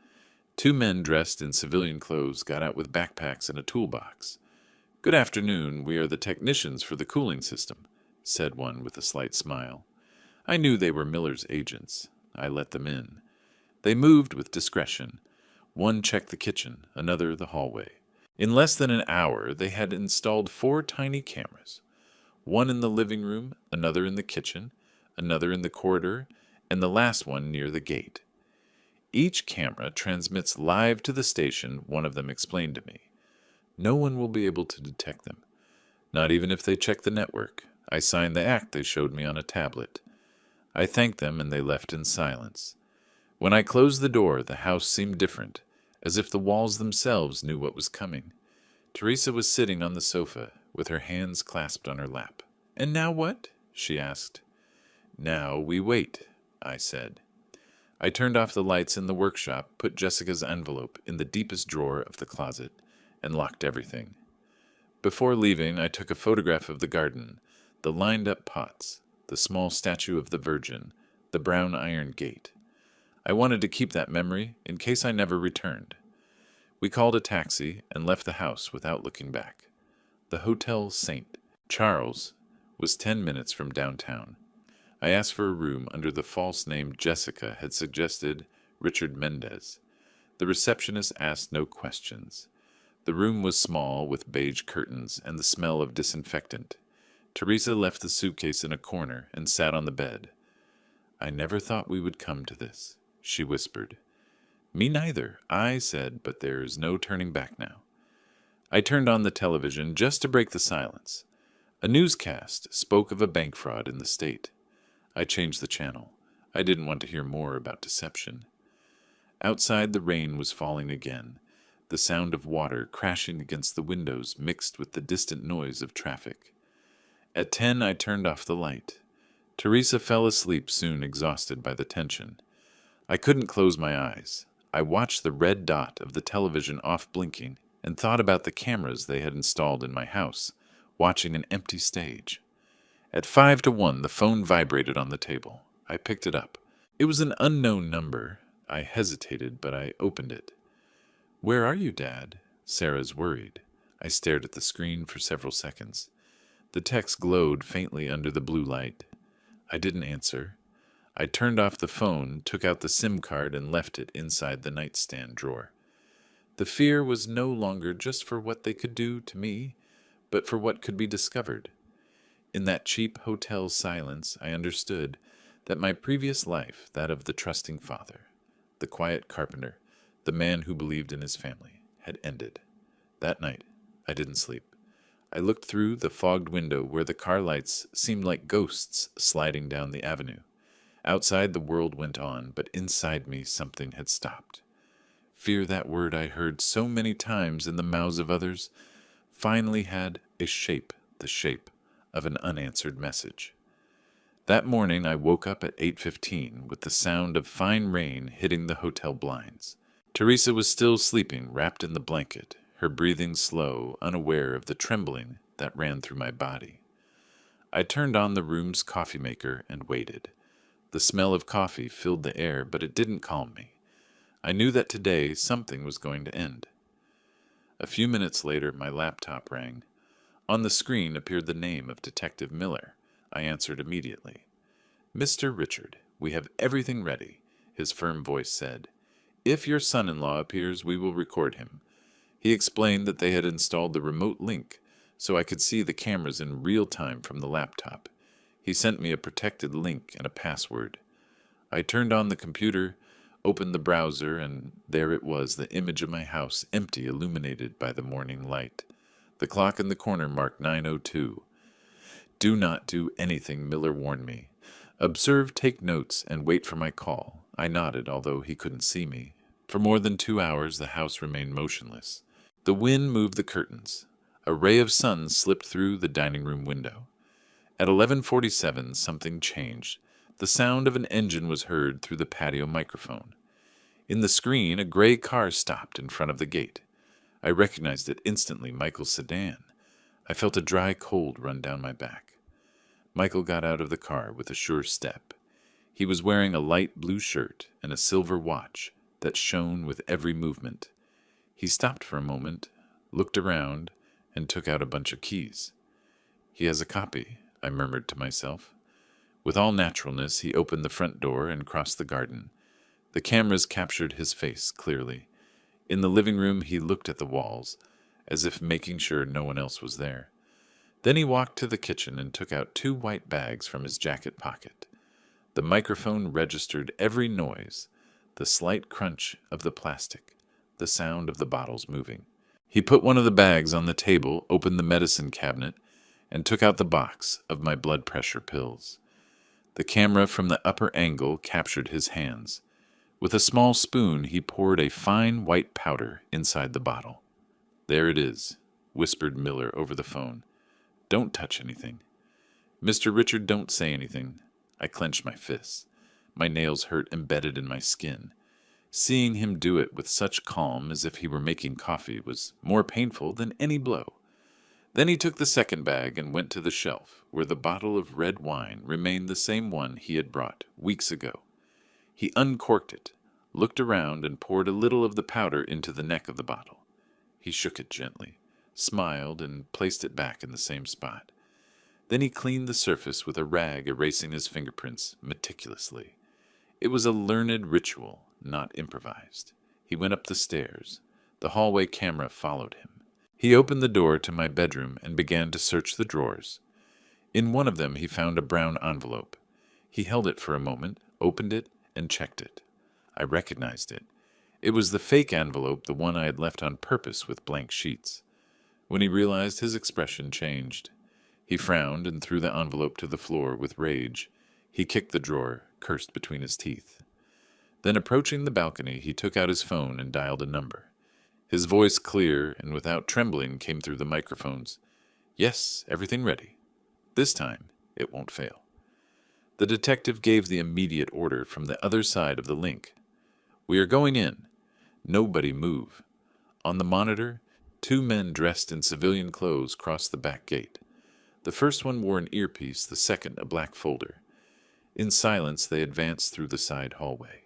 2 men dressed in civilian clothes got out with backpacks and a toolbox. "Good afternoon, we are the technicians for the cooling system," said one with a slight smile. I knew they were Miller's agents. I let them in. They moved with discretion. One checked the kitchen, another the hallway. In less than an hour, they had installed 4 tiny cameras. One in the living room, another in the kitchen, another in the corridor, and the last one near the gate. Each camera transmits live to the station, one of them explained to me. No one will be able to detect them, not even if they check the network. I signed the act they showed me on a tablet. I thanked them and they left in silence. When I closed the door, the house seemed different, as if the walls themselves knew what was coming. Teresa was sitting on the sofa, with her hands clasped on her lap. "And now what?" she asked. "Now we wait," I said. I turned off the lights in the workshop, put Jessica's envelope in the deepest drawer of the closet, and locked everything. Before leaving, I took a photograph of the garden, the lined-up pots, the small statue of the Virgin, the brown iron gate. I wanted to keep that memory in case I never returned. We called a taxi and left the house without looking back. The Hotel St. Charles was 10 minutes from downtown. I asked for a room under the false name Jessica had suggested, Richard Mendez. The receptionist asked no questions. The room was small, with beige curtains and the smell of disinfectant. Teresa left the suitcase in a corner and sat on the bed. "I never thought we would come to this," she whispered. "Me neither," I said, but there's no turning back now. I turned on the television just to break the silence. A newscast spoke of a bank fraud in the state. I changed the channel. I didn't want to hear more about deception. Outside, the rain was falling again. The sound of water crashing against the windows mixed with the distant noise of traffic. At 10, I turned off the light. Teresa fell asleep soon, exhausted by the tension. I couldn't close my eyes. I watched the red dot of the television off blinking and thought about the cameras they had installed in my house, watching an empty stage. At 5 to 1, the phone vibrated on the table. I picked it up. It was an unknown number. I hesitated, but I opened it. "Where are you, Dad?" Sarah's worried. I stared at the screen for several seconds. The text glowed faintly under the blue light. I didn't answer. I turned off the phone, took out the SIM card, and left it inside the nightstand drawer. The fear was no longer just for what they could do to me, but for what could be discovered. In that cheap hotel silence, I understood that my previous life, that of the trusting father, the quiet carpenter, the man who believed in his family, had ended. That night, I didn't sleep. I looked through the fogged window where the car lights seemed like ghosts sliding down the avenue. Outside, the world went on, but inside me something had stopped. Fear, that word I heard so many times in the mouths of others, finally had a shape, the shape of an unanswered message. That morning I woke up at 8:15 with the sound of fine rain hitting the hotel blinds. Teresa was still sleeping, wrapped in the blanket, her breathing slow, unaware of the trembling that ran through my body. I turned on the room's coffee maker and waited. The smell of coffee filled the air, but it didn't calm me. I knew that today something was going to end. A few minutes later, my laptop rang. On the screen appeared the name of Detective Miller. I answered immediately. "Mr. Richard, we have everything ready," his firm voice said. "If your son-in-law appears, we will record him." He explained that they had installed the remote link, so I could see the cameras in real time from the laptop. He sent me a protected link and a password. I turned on the computer, opened the browser, and there it was, the image of my house, empty, illuminated by the morning light. The clock in the corner marked 9:02. "Do not do anything," Miller warned me. "Observe, take notes, and wait for my call." I nodded, although he couldn't see me. For more than 2 hours, the house remained motionless. The wind moved the curtains. A ray of sun slipped through the dining room window. At 11:47, something changed. The sound of an engine was heard through the patio microphone. In the screen, a gray car stopped in front of the gate. I recognized it instantly, Michael's sedan. I felt a dry cold run down my back. Michael got out of the car with a sure step. He was wearing a light blue shirt and a silver watch that shone with every movement. He stopped for a moment, looked around, and took out a bunch of keys. He has a copy, I murmured to myself. With all naturalness, he opened the front door and crossed the garden. The cameras captured his face clearly. In the living room, he looked at the walls, as if making sure no one else was there. Then he walked to the kitchen and took out 2 white bags from his jacket pocket. The microphone registered every noise, the slight crunch of the plastic, the sound of the bottles moving. He put one of the bags on the table, opened the medicine cabinet, and took out the box of my blood pressure pills. The camera from the upper angle captured his hands. With a small spoon, he poured a fine white powder inside the bottle. "There it is," whispered Miller over the phone. "Don't touch anything. Mr. Richard, don't say anything." I clenched my fists. My nails hurt embedded in my skin. Seeing him do it with such calm as if he were making coffee was more painful than any blow. Then he took the second bag and went to the shelf, where the bottle of red wine remained the same one he had brought weeks ago. He uncorked it, looked around, and poured a little of the powder into the neck of the bottle. He shook it gently, smiled, and placed it back in the same spot. Then he cleaned the surface with a rag, erasing his fingerprints meticulously. It was a learned ritual, not improvised. He went up the stairs. The hallway camera followed him. He opened the door to my bedroom and began to search the drawers. In one of them he found a brown envelope. He held it for a moment, opened it, and checked it. I recognized it. It was the fake envelope, the one I had left on purpose with blank sheets. When he realized, his expression changed. He frowned and threw the envelope to the floor with rage. He kicked the drawer, cursed between his teeth. Then, approaching the balcony, he took out his phone and dialed a number. His voice, clear and without trembling, came through the microphones. "Yes, everything ready. This time, it won't fail." The detective gave the immediate order from the other side of the link. "We are going in. Nobody move." On the monitor, 2 men dressed in civilian clothes crossed the back gate. The first one wore an earpiece, the second a black folder. In silence, they advanced through the side hallway.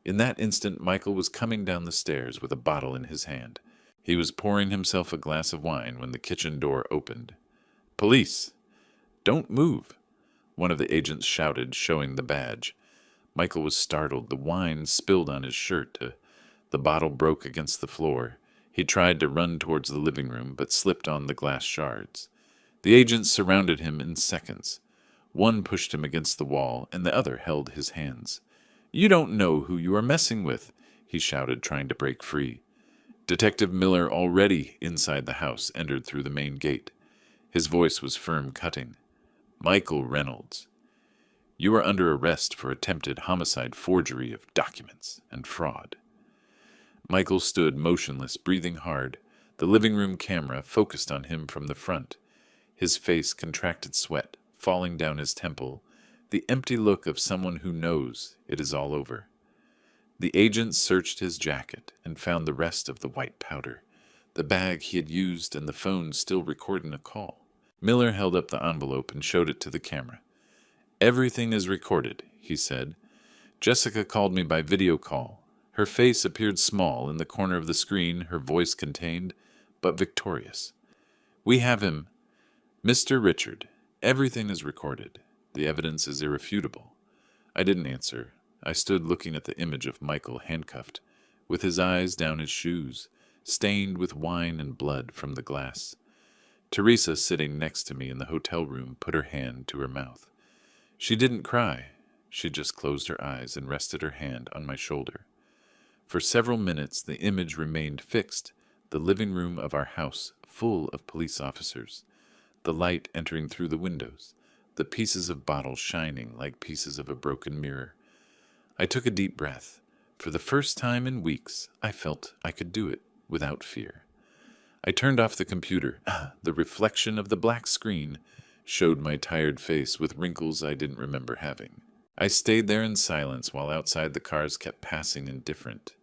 In that instant, Michael was coming down the stairs with a bottle in his hand. He was pouring himself a glass of wine when the kitchen door opened. "Police! Don't move!" one of the agents shouted, showing the badge. Michael was startled. The wine spilled on his shirt. The bottle broke against the floor. He tried to run towards the living room, but slipped on the glass shards. The agents surrounded him in seconds. One pushed him against the wall, and the other held his hands. "You don't know who you are messing with," he shouted, trying to break free. Detective Miller, already inside the house, entered through the main gate. His voice was firm, cutting. "Michael Reynolds, you are under arrest for attempted homicide, forgery of documents, and fraud." Michael stood motionless, breathing hard. The living room camera focused on him from the front. His face contracted, sweat falling down his temple, the empty look of someone who knows it is all over. The agent searched his jacket and found the rest of the white powder, the bag he had used, and the phone still recording a call. Miller held up the envelope and showed it to the camera. "Everything is recorded," he said. "Jessica called me by video call. Her face appeared small in the corner of the screen, her voice contained, but victorious. We have him. Mr. Richard, everything is recorded. The evidence is irrefutable." I didn't answer. I stood looking at the image of Michael handcuffed, with his eyes down his shoes, stained with wine and blood from the glass. Teresa, sitting next to me in the hotel room, put her hand to her mouth. She didn't cry. She just closed her eyes and rested her hand on my shoulder. For several minutes the image remained fixed, the living room of our house full of police officers, the light entering through the windows, the pieces of bottles shining like pieces of a broken mirror. I took a deep breath. For the first time in weeks, I felt I could do it without fear. I turned off the computer. The reflection of the black screen showed my tired face with wrinkles I didn't remember having. I stayed there in silence while outside the cars kept passing indifferent.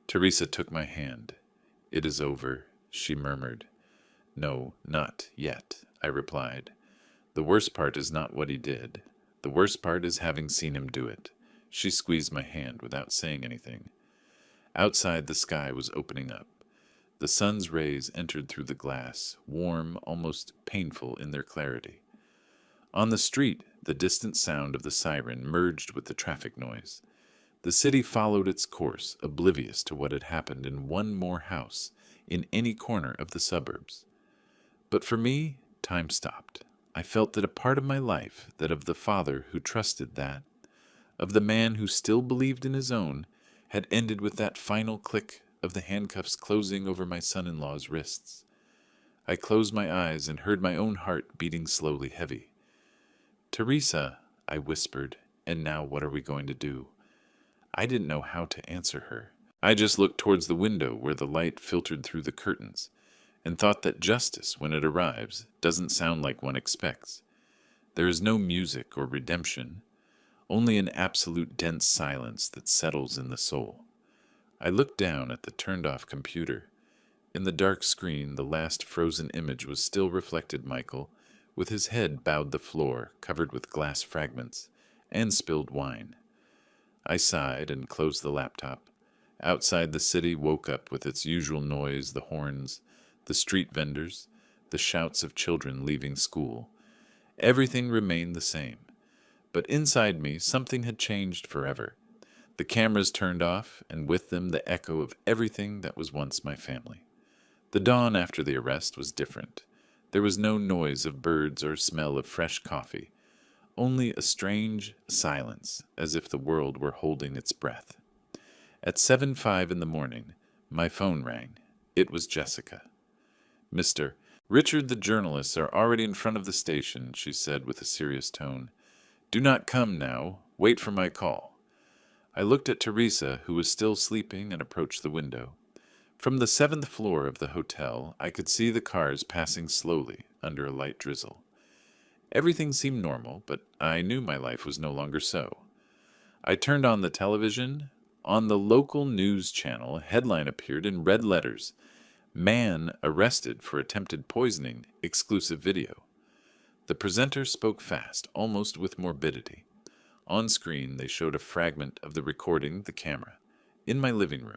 Teresa took my hand. "It is over," she murmured. "No, not yet," I replied. "The worst part is not what he did. The worst part is having seen him do it." She squeezed my hand without saying anything. Outside, the sky was opening up. The sun's rays entered through the glass, warm, almost painful in their clarity. On the street, the distant sound of the siren merged with the traffic noise. The city followed its course, oblivious to what had happened in one more house in any corner of the suburbs. But for me, time stopped. I felt that a part of my life, that of the father who trusted that, of the man who still believed in his own, had ended with that final click of the handcuffs closing over my son-in-law's wrists. I closed my eyes and heard my own heart beating slowly heavy. "Teresa," I whispered, "and now what are we going to do?" I didn't know how to answer her. I just looked towards the window where the light filtered through the curtains, and thought that justice, when it arrives, doesn't sound like one expects. There is no music or redemption, only an absolute dense silence that settles in the soul. I looked down at the turned-off computer. In the dark screen, the last frozen image was still reflected Michael, with his head bowed the floor, covered with glass fragments, and spilled wine. I sighed and closed the laptop. Outside, the city woke up with its usual noise, the horns, the street vendors, the shouts of children leaving school. Everything remained the same. But inside me, something had changed forever. The cameras turned off, and with them the echo of everything that was once my family. The dawn after the arrest was different. There was no noise of birds or smell of fresh coffee, only a strange silence, as if the world were holding its breath. At 7:05 in the morning, my phone rang. It was Jessica. "Mr. Richard, the journalists are already in front of the station," she said with a serious tone. "Do not come now. Wait for my call." I looked at Teresa, who was still sleeping, and approached the window. From the 7th floor of the hotel, I could see the cars passing slowly under a light drizzle. Everything seemed normal, but I knew my life was no longer so. I turned on the television. On the local news channel, a headline appeared in red letters: "Man arrested for attempted poisoning, exclusive video." The presenter spoke fast, almost with morbidity. On screen, they showed a fragment of the recording, the camera, in my living room.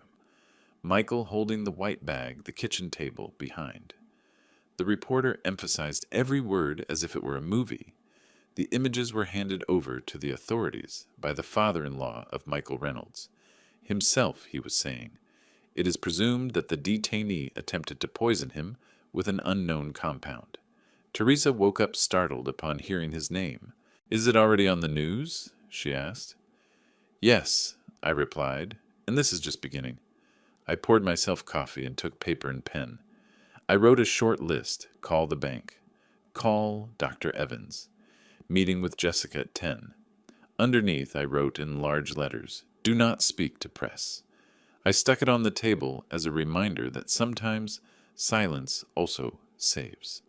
Michael holding the white bag, the kitchen table behind. The reporter emphasized every word as if it were a movie. The images were handed over to the authorities by the father-in-law of Michael Reynolds. Himself, he was saying. It is presumed that the detainee attempted to poison him with an unknown compound. Teresa woke up startled upon hearing his name. "Is it already on the news?" she asked. "Yes," I replied, "and this is just beginning." I poured myself coffee and took paper and pen. I wrote a short list: call the bank, call Dr. Evans, meeting with Jessica at 10. Underneath, I wrote in large letters, "Do not speak to press." I stuck it on the table as a reminder that sometimes silence also saves.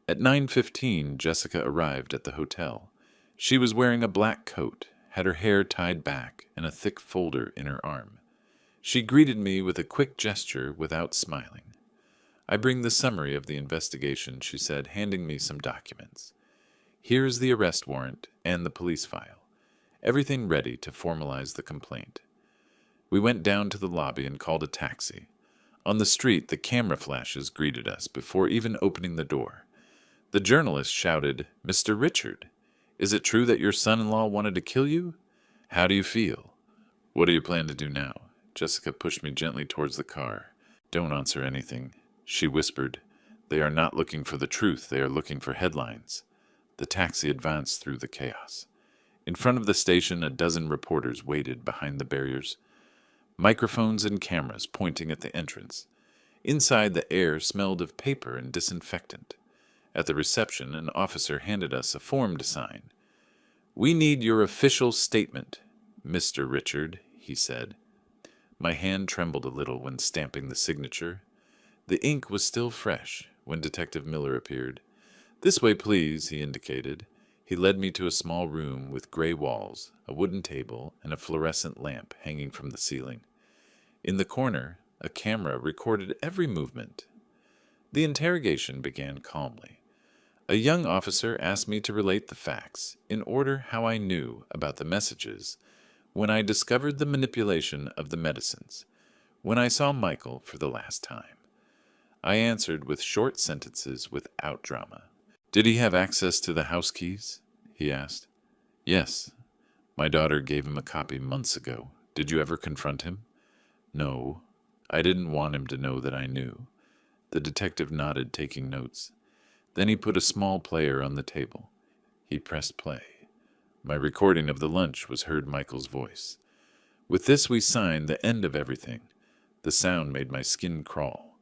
At 9:15, Jessica arrived at the hotel. She was wearing a black coat, had her hair tied back, and a thick folder in her arm. She greeted me with a quick gesture without smiling. "I bring the summary of the investigation," she said, handing me some documents. "Here is the arrest warrant and the police file. Everything ready to formalize the complaint." We went down to the lobby and called a taxi. On the street, the camera flashes greeted us before even opening the door. The journalist shouted, "Mr. Richard, is it true that your son-in-law wanted to kill you? How do you feel? What do you plan to do now?" Jessica pushed me gently towards the car. "Don't answer anything," she whispered. "They are not looking for the truth, they are looking for headlines." The taxi advanced through the chaos. In front of the station, a dozen reporters waited behind the barriers, microphones and cameras pointing at the entrance. Inside, the air smelled of paper and disinfectant. At the reception, an officer handed us a form to sign. "We need your official statement, Mr. Richard," he said. My hand trembled a little when stamping the signature. The ink was still fresh when Detective Miller appeared. "This way, please," he indicated. He led me to a small room with gray walls, a wooden table, and a fluorescent lamp hanging from the ceiling. In the corner, a camera recorded every movement. The interrogation began calmly. A young officer asked me to relate the facts, in order how I knew about the messages, when I discovered the manipulation of the medicines, when I saw Michael for the last time. I answered with short sentences without drama. Did he have access to the house keys? He asked. Yes. My daughter gave him a copy months ago. Did you ever confront him? No. I didn't want him to know that I knew. The detective nodded, taking notes. Then he put a small player on the table. He pressed play. My recording of the lunch was heard Michael's voice. With this we signed the end of everything. The sound made my skin crawl.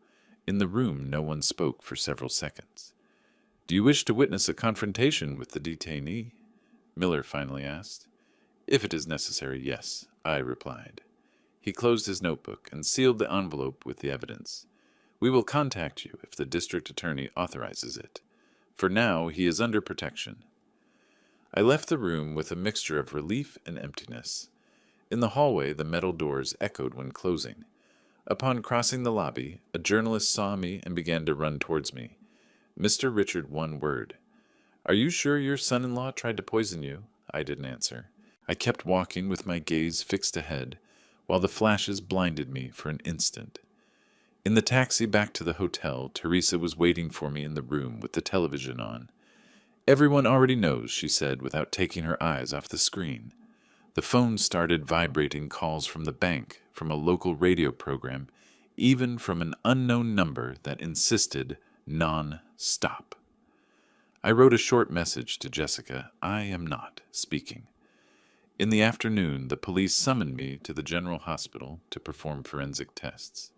In the room no one spoke for several seconds. Do you wish to witness a confrontation with the detainee? Miller finally asked. If it is necessary, yes, I replied. He closed his notebook and sealed the envelope with the evidence. We will contact you if the district attorney authorizes it. For now, he is under protection. I left the room with a mixture of relief and emptiness. In the hallway, the metal doors echoed when closing. Upon crossing the lobby, a journalist saw me and began to run towards me. Mr. Richard, one word. Are you sure your son-in-law tried to poison you? I didn't answer. I kept walking with my gaze fixed ahead, while the flashes blinded me for an instant. In the taxi back to the hotel, Teresa was waiting for me in the room with the television on. Everyone already knows, she said without taking her eyes off the screen. The phone started vibrating calls from the bank, from a local radio program, even from an unknown number that insisted non-stop. I wrote a short message to Jessica. I am not speaking. In the afternoon, the police summoned me to the general hospital to perform forensic tests.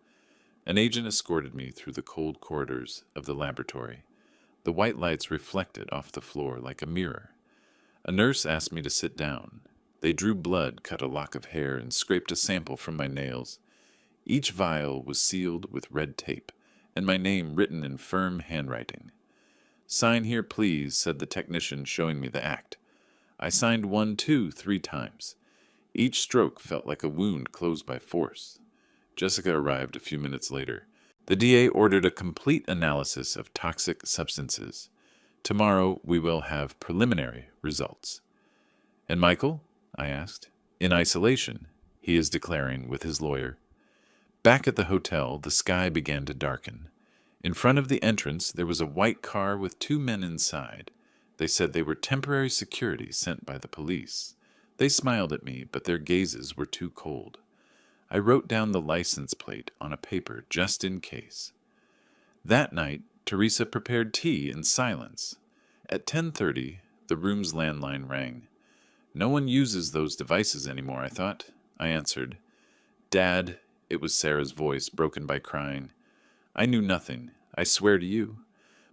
An agent escorted me through the cold corridors of the laboratory. The white lights reflected off the floor like a mirror. A nurse asked me to sit down. They drew blood, cut a lock of hair, and scraped a sample from my nails. Each vial was sealed with red tape, and my name written in firm handwriting. Sign here, please, said the technician, showing me the act. I signed 1, 2, 3 times. Each stroke felt like a wound closed by force. Jessica arrived a few minutes later. The DA ordered a complete analysis of toxic substances. Tomorrow we will have preliminary results. And Michael? I asked. In isolation, he is declaring with his lawyer. Back at the hotel, the sky began to darken. In front of the entrance, there was a white car with 2 men inside. They said they were temporary security sent by the police. They smiled at me, but their gazes were too cold. I wrote down the license plate on a paper just in case. That night, Teresa prepared tea in silence. At 10:30, the room's landline rang. No one uses those devices anymore, I thought. I answered. Dad, it was Sarah's voice, broken by crying. I knew nothing. I swear to you.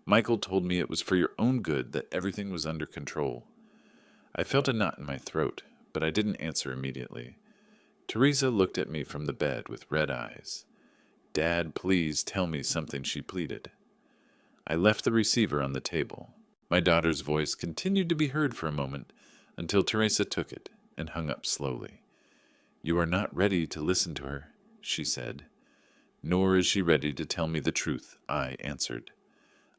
Michael told me it was for your own good that everything was under control. I felt a knot in my throat, but I didn't answer immediately. Teresa looked at me from the bed with red eyes. Dad, please tell me something, she pleaded. I left the receiver on the table. My daughter's voice continued to be heard for a moment until Teresa took it and hung up slowly. You are not ready to listen to her, she said. Nor is she ready to tell me the truth, I answered.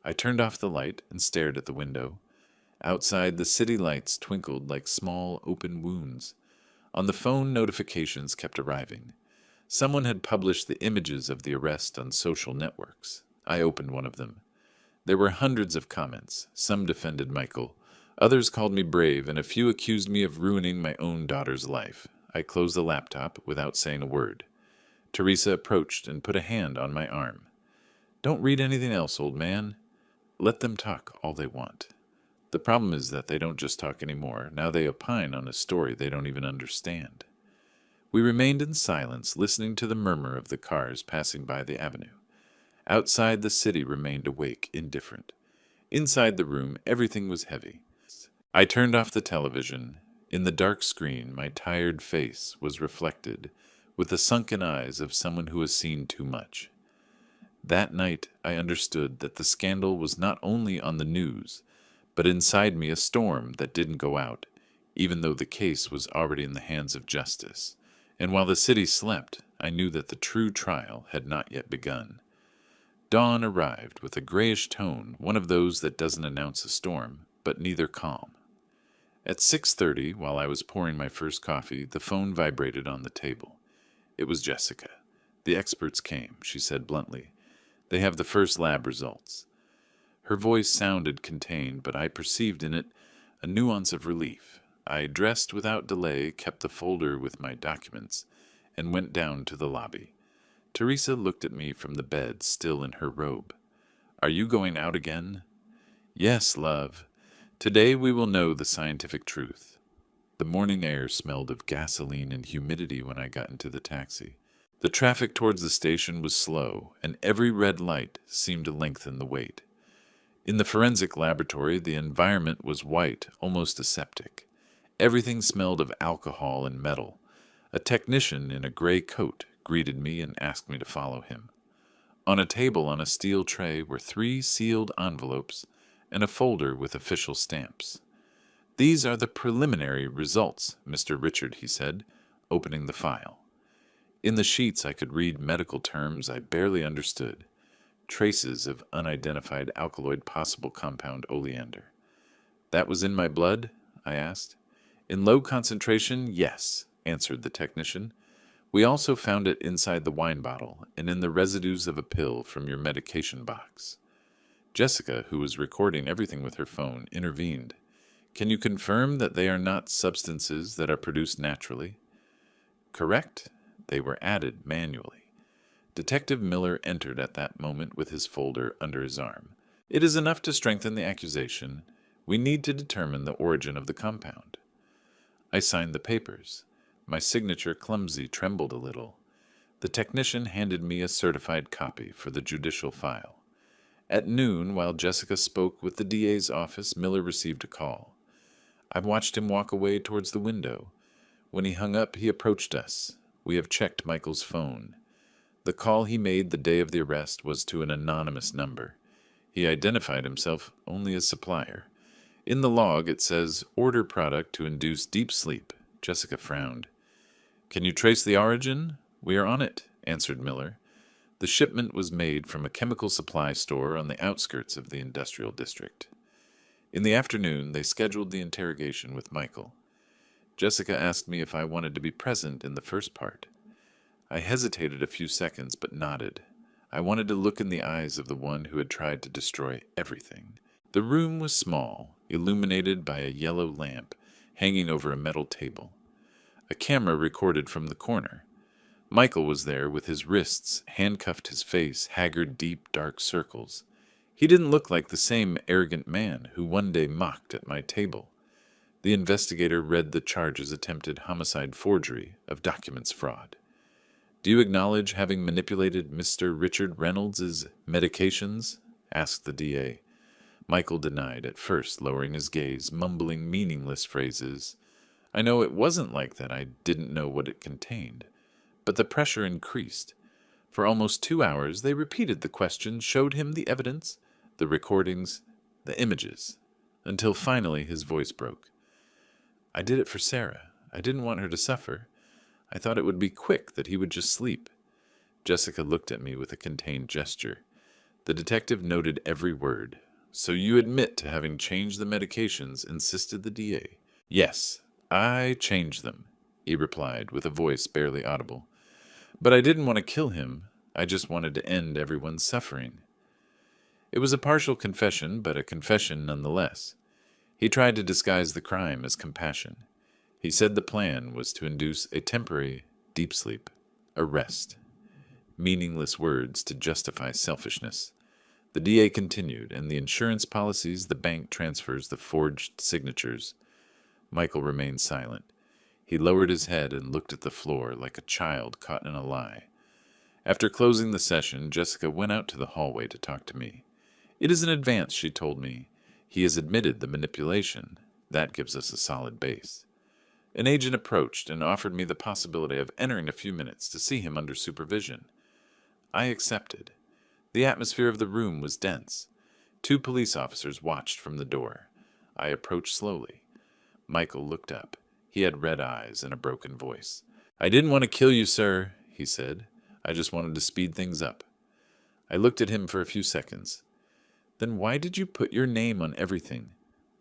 I turned off the light and stared at the window. Outside, the city lights twinkled like small open wounds. On the phone, notifications kept arriving. Someone had published the images of the arrest on social networks. I opened one of them. There were hundreds of comments. Some defended Michael. Others called me brave, and a few accused me of ruining my own daughter's life. I closed the laptop without saying a word. Teresa approached and put a hand on my arm. Don't read anything else, old man. Let them talk all they want. The problem is that they don't just talk anymore. Now they opine on a story they don't even understand. We remained in silence, listening to the murmur of the cars passing by the avenue. Outside, the city remained awake, indifferent. Inside the room, everything was heavy. I turned off the television. In the dark screen, my tired face was reflected with the sunken eyes of someone who has seen too much. That night, I understood that the scandal was not only on the news, but inside me a storm that didn't go out, even though the case was already in the hands of justice. And while the city slept, I knew that the true trial had not yet begun. Dawn arrived with a grayish tone, one of those that doesn't announce a storm, but neither calm. At 6:30, while I was pouring my first coffee, the phone vibrated on the table. It was Jessica. The experts came, she said bluntly. They have the first lab results." Her voice sounded contained, but I perceived in it a nuance of relief. I dressed without delay, kept the folder with my documents, and went down to the lobby. Teresa looked at me from the bed, still in her robe. "Are you going out again?" "Yes, love. Today we will know the scientific truth." The morning air smelled of gasoline and humidity when I got into the taxi. The traffic towards the station was slow, and every red light seemed to lengthen the wait. In the forensic laboratory, the environment was white, almost aseptic. Everything smelled of alcohol and metal. A technician in a gray coat greeted me and asked me to follow him. On a table on a steel tray were 3 sealed envelopes and a folder with official stamps. "These are the preliminary results, Mr. Richard," he said, opening the file. In the sheets I could read medical terms I barely understood. Traces of unidentified alkaloid possible compound oleander. "That was in my blood?" I asked. "In low concentration, yes," answered the technician. "We also found it inside the wine bottle and in the residues of a pill from your medication box." Jessica, who was recording everything with her phone, intervened. "Can you confirm that they are not substances that are produced naturally?" "Correct. They were added manually." Detective Miller entered at that moment with his folder under his arm. "It is enough to strengthen the accusation. We need to determine the origin of the compound." I signed the papers. My signature, clumsy, trembled a little. The technician handed me a certified copy for the judicial file. At noon, while Jessica spoke with the DA's office, Miller received a call. I watched him walk away towards the window. When he hung up, he approached us. "We have checked Michael's phone. The call he made the day of the arrest was to an anonymous number. He identified himself only as supplier. In the log it says, 'Order product to induce deep sleep.'" Jessica frowned. "Can you trace the origin?" "We are on it," answered Miller. The shipment was made from a chemical supply store on the outskirts of the industrial district. In the afternoon, they scheduled the interrogation with Michael. Jessica asked me if I wanted to be present in the first part. I hesitated a few seconds, but nodded. I wanted to look in the eyes of the one who had tried to destroy everything. The room was small, illuminated by a yellow lamp hanging over a metal table. A camera recorded from the corner. Michael was there with his wrists handcuffed, his face haggard, deep, dark circles. He didn't look like the same arrogant man who one day mocked at my table. The investigator read the charges: attempted homicide, forgery of documents, fraud. "Do you acknowledge having manipulated Mr. Richard Reynolds' medications?" asked the DA. Michael denied, at first lowering his gaze, mumbling meaningless phrases. I know it wasn't like that. I didn't know what it contained. But the pressure increased. For almost 2 hours they repeated the questions, showed him the evidence, the recordings, the images, until finally his voice broke. "I did it for Sarah. I didn't want her to suffer. I thought it would be quick, that he would just sleep." Jessica looked at me with a contained gesture. The detective noted every word. "So you admit to having changed the medications?" insisted the DA. "Yes, I changed them," he replied with a voice barely audible. "But I didn't want to kill him. I just wanted to end everyone's suffering." It was a partial confession, but a confession nonetheless. He tried to disguise the crime as compassion. He said the plan was to induce a temporary deep sleep, a rest. Meaningless words to justify selfishness. The DA continued, "And the insurance policies, the bank transfers, the forged signatures." Michael remained silent. He lowered his head and looked at the floor like a child caught in a lie. After closing the session, Jessica went out to the hallway to talk to me. "It is an advance," she told me. "He has admitted the manipulation. That gives us a solid base." An agent approached and offered me the possibility of entering a few minutes to see him under supervision. I accepted. The atmosphere of the room was dense. 2 police officers watched from the door. I approached slowly. Michael looked up. He had red eyes and a broken voice. "I didn't want to kill you, sir," he said. "I just wanted to speed things up." I looked at him for a few seconds. "Then why did you put your name on everything?"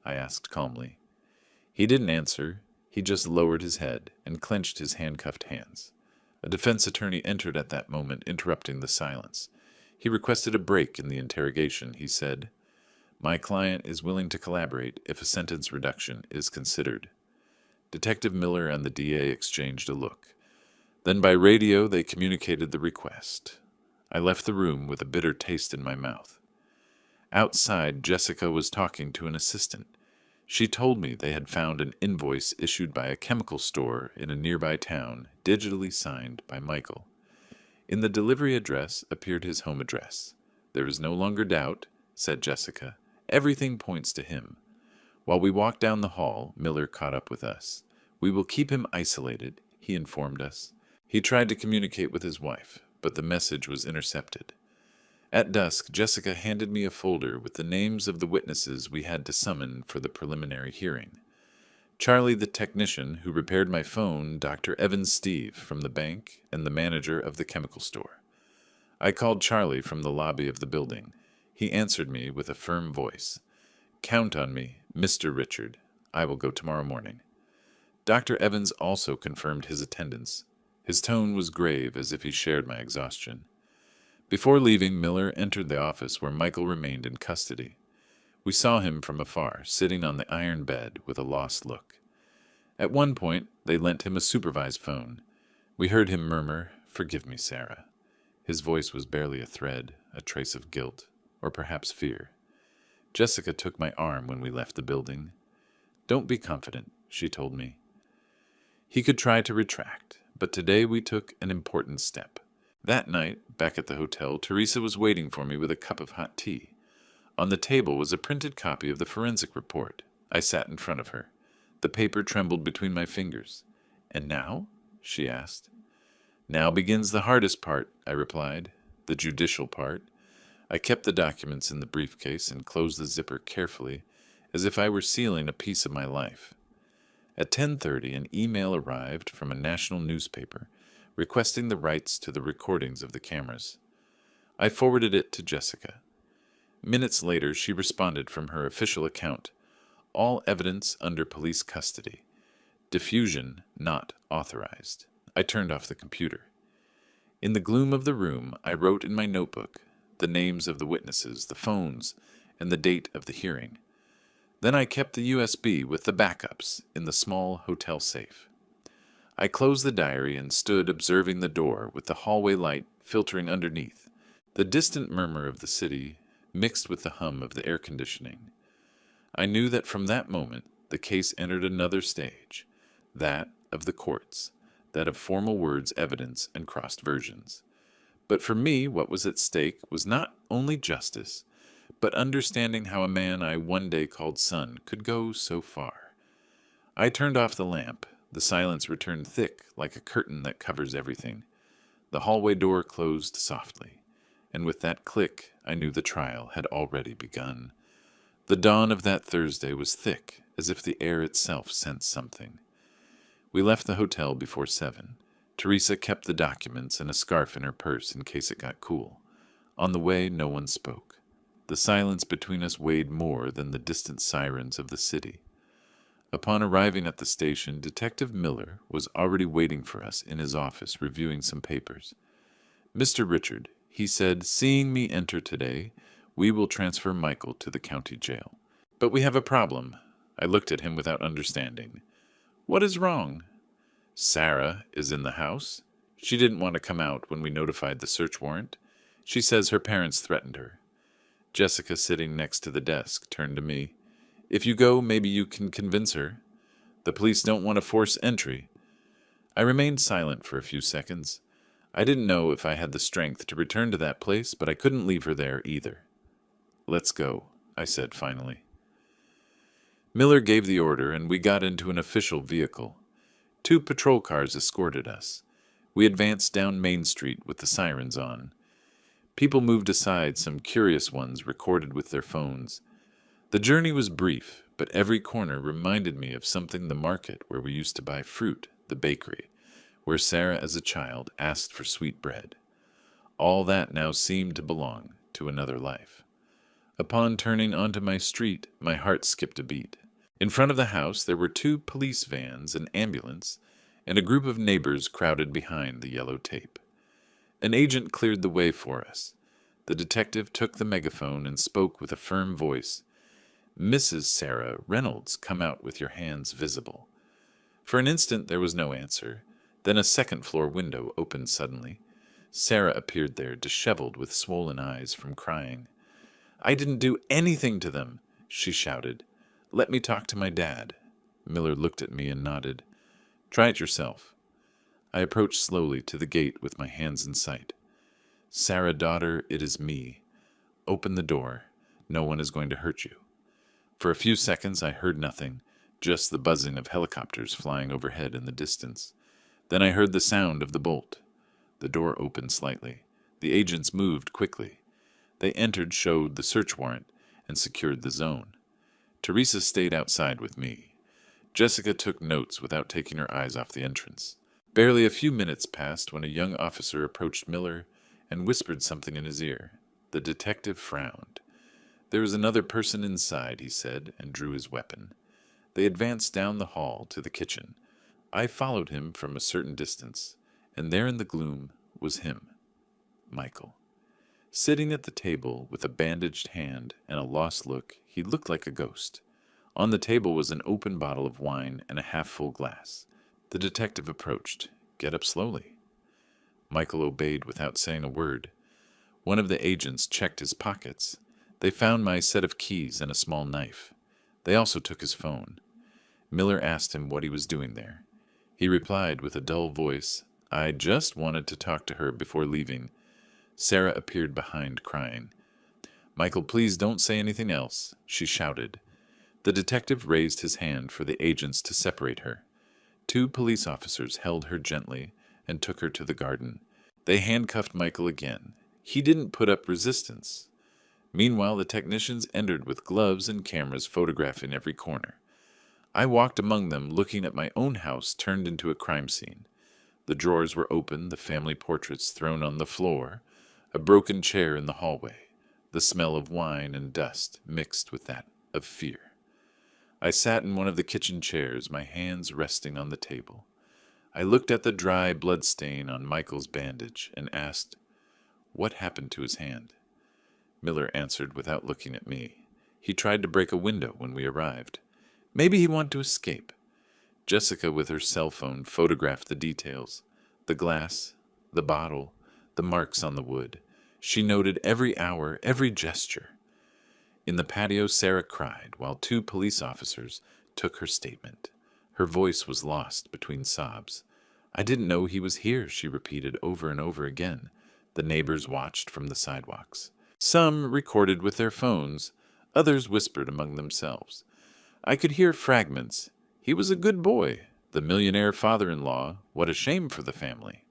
I asked calmly. He didn't answer. He just lowered his head and clenched his handcuffed hands. A defense attorney entered at that moment, interrupting the silence. He requested a break in the interrogation. He said, "My client is willing to collaborate if a sentence reduction is considered." Detective Miller and the DA exchanged a look. Then by radio they communicated the request. I left the room with a bitter taste in my mouth. Outside, Jessica was talking to an assistant. She told me they had found an invoice issued by a chemical store in a nearby town, digitally signed by Michael. In the delivery address appeared his home address. "There is no longer doubt," said Jessica. "Everything points to him." While we walked down the hall, Miller caught up with us. "We will keep him isolated," he informed us. He tried to communicate with his wife, but the message was intercepted. At dusk, Jessica handed me a folder with the names of the witnesses we had to summon for the preliminary hearing. Charlie, the technician who repaired my phone, Dr. Evans Steve from the bank, and the manager of the chemical store. I called Charlie from the lobby of the building. He answered me with a firm voice. "Count on me, Mr. Richard. I will go tomorrow morning." Dr. Evans also confirmed his attendance. His tone was grave, as if he shared my exhaustion. Before leaving, Miller entered the office where Michael remained in custody. We saw him from afar, sitting on the iron bed with a lost look. At one point, they lent him a supervised phone. We heard him murmur, "Forgive me, Sarah." His voice was barely a thread, a trace of guilt, or perhaps fear. Jessica took my arm when we left the building. "Don't be confident," she told me. He could try to retract, but today we took an important step. That night, back at the hotel, Teresa was waiting for me with a cup of hot tea. On the table was a printed copy of the forensic report. I sat in front of her. The paper trembled between my fingers. "And now?" she asked. "Now begins the hardest part," I replied. "The judicial part." I kept the documents in the briefcase and closed the zipper carefully, as if I were sealing a piece of my life. At 10:30, an email arrived from a national newspaper requesting the rights to the recordings of the cameras. I forwarded it to Jessica. Minutes later, she responded from her official account. "All evidence under police custody. Diffusion not authorized." I turned off the computer. In the gloom of the room, I wrote in my notebook the names of the witnesses, the phones, and the date of the hearing. Then I kept the USB with the backups in the small hotel safe. I closed the diary and stood observing the door with the hallway light filtering underneath, the distant murmur of the city mixed with the hum of the air conditioning. I knew that from that moment the case entered another stage, that of the courts, that of formal words, evidence, and crossed versions. But for me, what was at stake was not only justice, but understanding how a man I one day called son could go so far. I turned off the lamp. The silence returned thick, like a curtain that covers everything. The hallway door closed softly, and with that click, I knew the trial had already begun. The dawn of that Thursday was thick, as if the air itself sensed something. We left the hotel before 7. Teresa kept the documents and a scarf in her purse in case it got cool. On the way, no one spoke. The silence between us weighed more than the distant sirens of the city. Upon arriving at the station, Detective Miller was already waiting for us in his office reviewing some papers. "Mr. Richard," he said, "seeing me enter today, we will transfer Michael to the county jail. But we have a problem." I looked at him without understanding. "What is wrong?" "Sarah is in the house. She didn't want to come out when we notified the search warrant. She says her parents threatened her." Jessica, sitting next to the desk, turned to me. "If you go, maybe you can convince her. The police don't want to force entry." I remained silent for a few seconds. I didn't know if I had the strength to return to that place, but I couldn't leave her there either. "Let's go," I said finally. Miller gave the order, and we got into an official vehicle. 2 patrol cars escorted us. We advanced down Main Street with the sirens on. People moved aside, some curious ones recorded with their phones. The journey was brief, but every corner reminded me of something: the market where we used to buy fruit, the bakery, where Sarah as a child asked for sweet bread. All that now seemed to belong to another life. Upon turning onto my street, my heart skipped a beat. In front of the house there were 2 police vans, an ambulance, and a group of neighbors crowded behind the yellow tape. An agent cleared the way for us. The detective took the megaphone and spoke with a firm voice. "Mrs. Sarah Reynolds, come out with your hands visible." For an instant there was no answer. Then a second-floor window opened suddenly. Sarah appeared there, disheveled with swollen eyes from crying. "I didn't do anything to them," she shouted. "Let me talk to my dad." Miller looked at me and nodded. "Try it yourself." I approached slowly to the gate with my hands in sight. "Sarah, daughter, it is me. Open the door. No one is going to hurt you." For a few seconds I heard nothing, just the buzzing of helicopters flying overhead in the distance. Then I heard the sound of the bolt. The door opened slightly. The agents moved quickly. They entered, showed the search warrant, and secured the zone. Teresa stayed outside with me. Jessica took notes without taking her eyes off the entrance. Barely a few minutes passed when a young officer approached Miller and whispered something in his ear. The detective frowned. "There is another person inside," he said, and drew his weapon. They advanced down the hall to the kitchen. I followed him from a certain distance, and there in the gloom was him, Michael. Sitting at the table with a bandaged hand and a lost look, he looked like a ghost. On the table was an open bottle of wine and a half-full glass. The detective approached. "Get up slowly." Michael obeyed without saying a word. One of the agents checked his pockets. They found my set of keys and a small knife. They also took his phone. Miller asked him what he was doing there. He replied with a dull voice, "I just wanted to talk to her before leaving." Sarah appeared behind, crying. "Michael, please don't say anything else," she shouted. The detective raised his hand for the agents to separate her. 2 police officers held her gently and took her to the garden. They handcuffed Michael again. He didn't put up resistance. Meanwhile, the technicians entered with gloves and cameras photographing every corner. I walked among them, looking at my own house turned into a crime scene. The drawers were open, the family portraits thrown on the floor, a broken chair in the hallway, the smell of wine and dust mixed with that of fear. I sat in one of the kitchen chairs, my hands resting on the table. I looked at the dry blood stain on Michael's bandage and asked, "What happened to his hand?" Miller answered without looking at me. "He tried to break a window when we arrived. Maybe he wanted to escape." Jessica, with her cell phone, photographed the details. The glass, the bottle, the marks on the wood. She noted every hour, every gesture. In the patio, Sarah cried, while 2 police officers took her statement. Her voice was lost between sobs. "I didn't know he was here," she repeated over and over again. The neighbors watched from the sidewalks. Some recorded with their phones, others whispered among themselves. I could hear fragments. "He was a good boy. The millionaire father-in-law. What a shame for the family."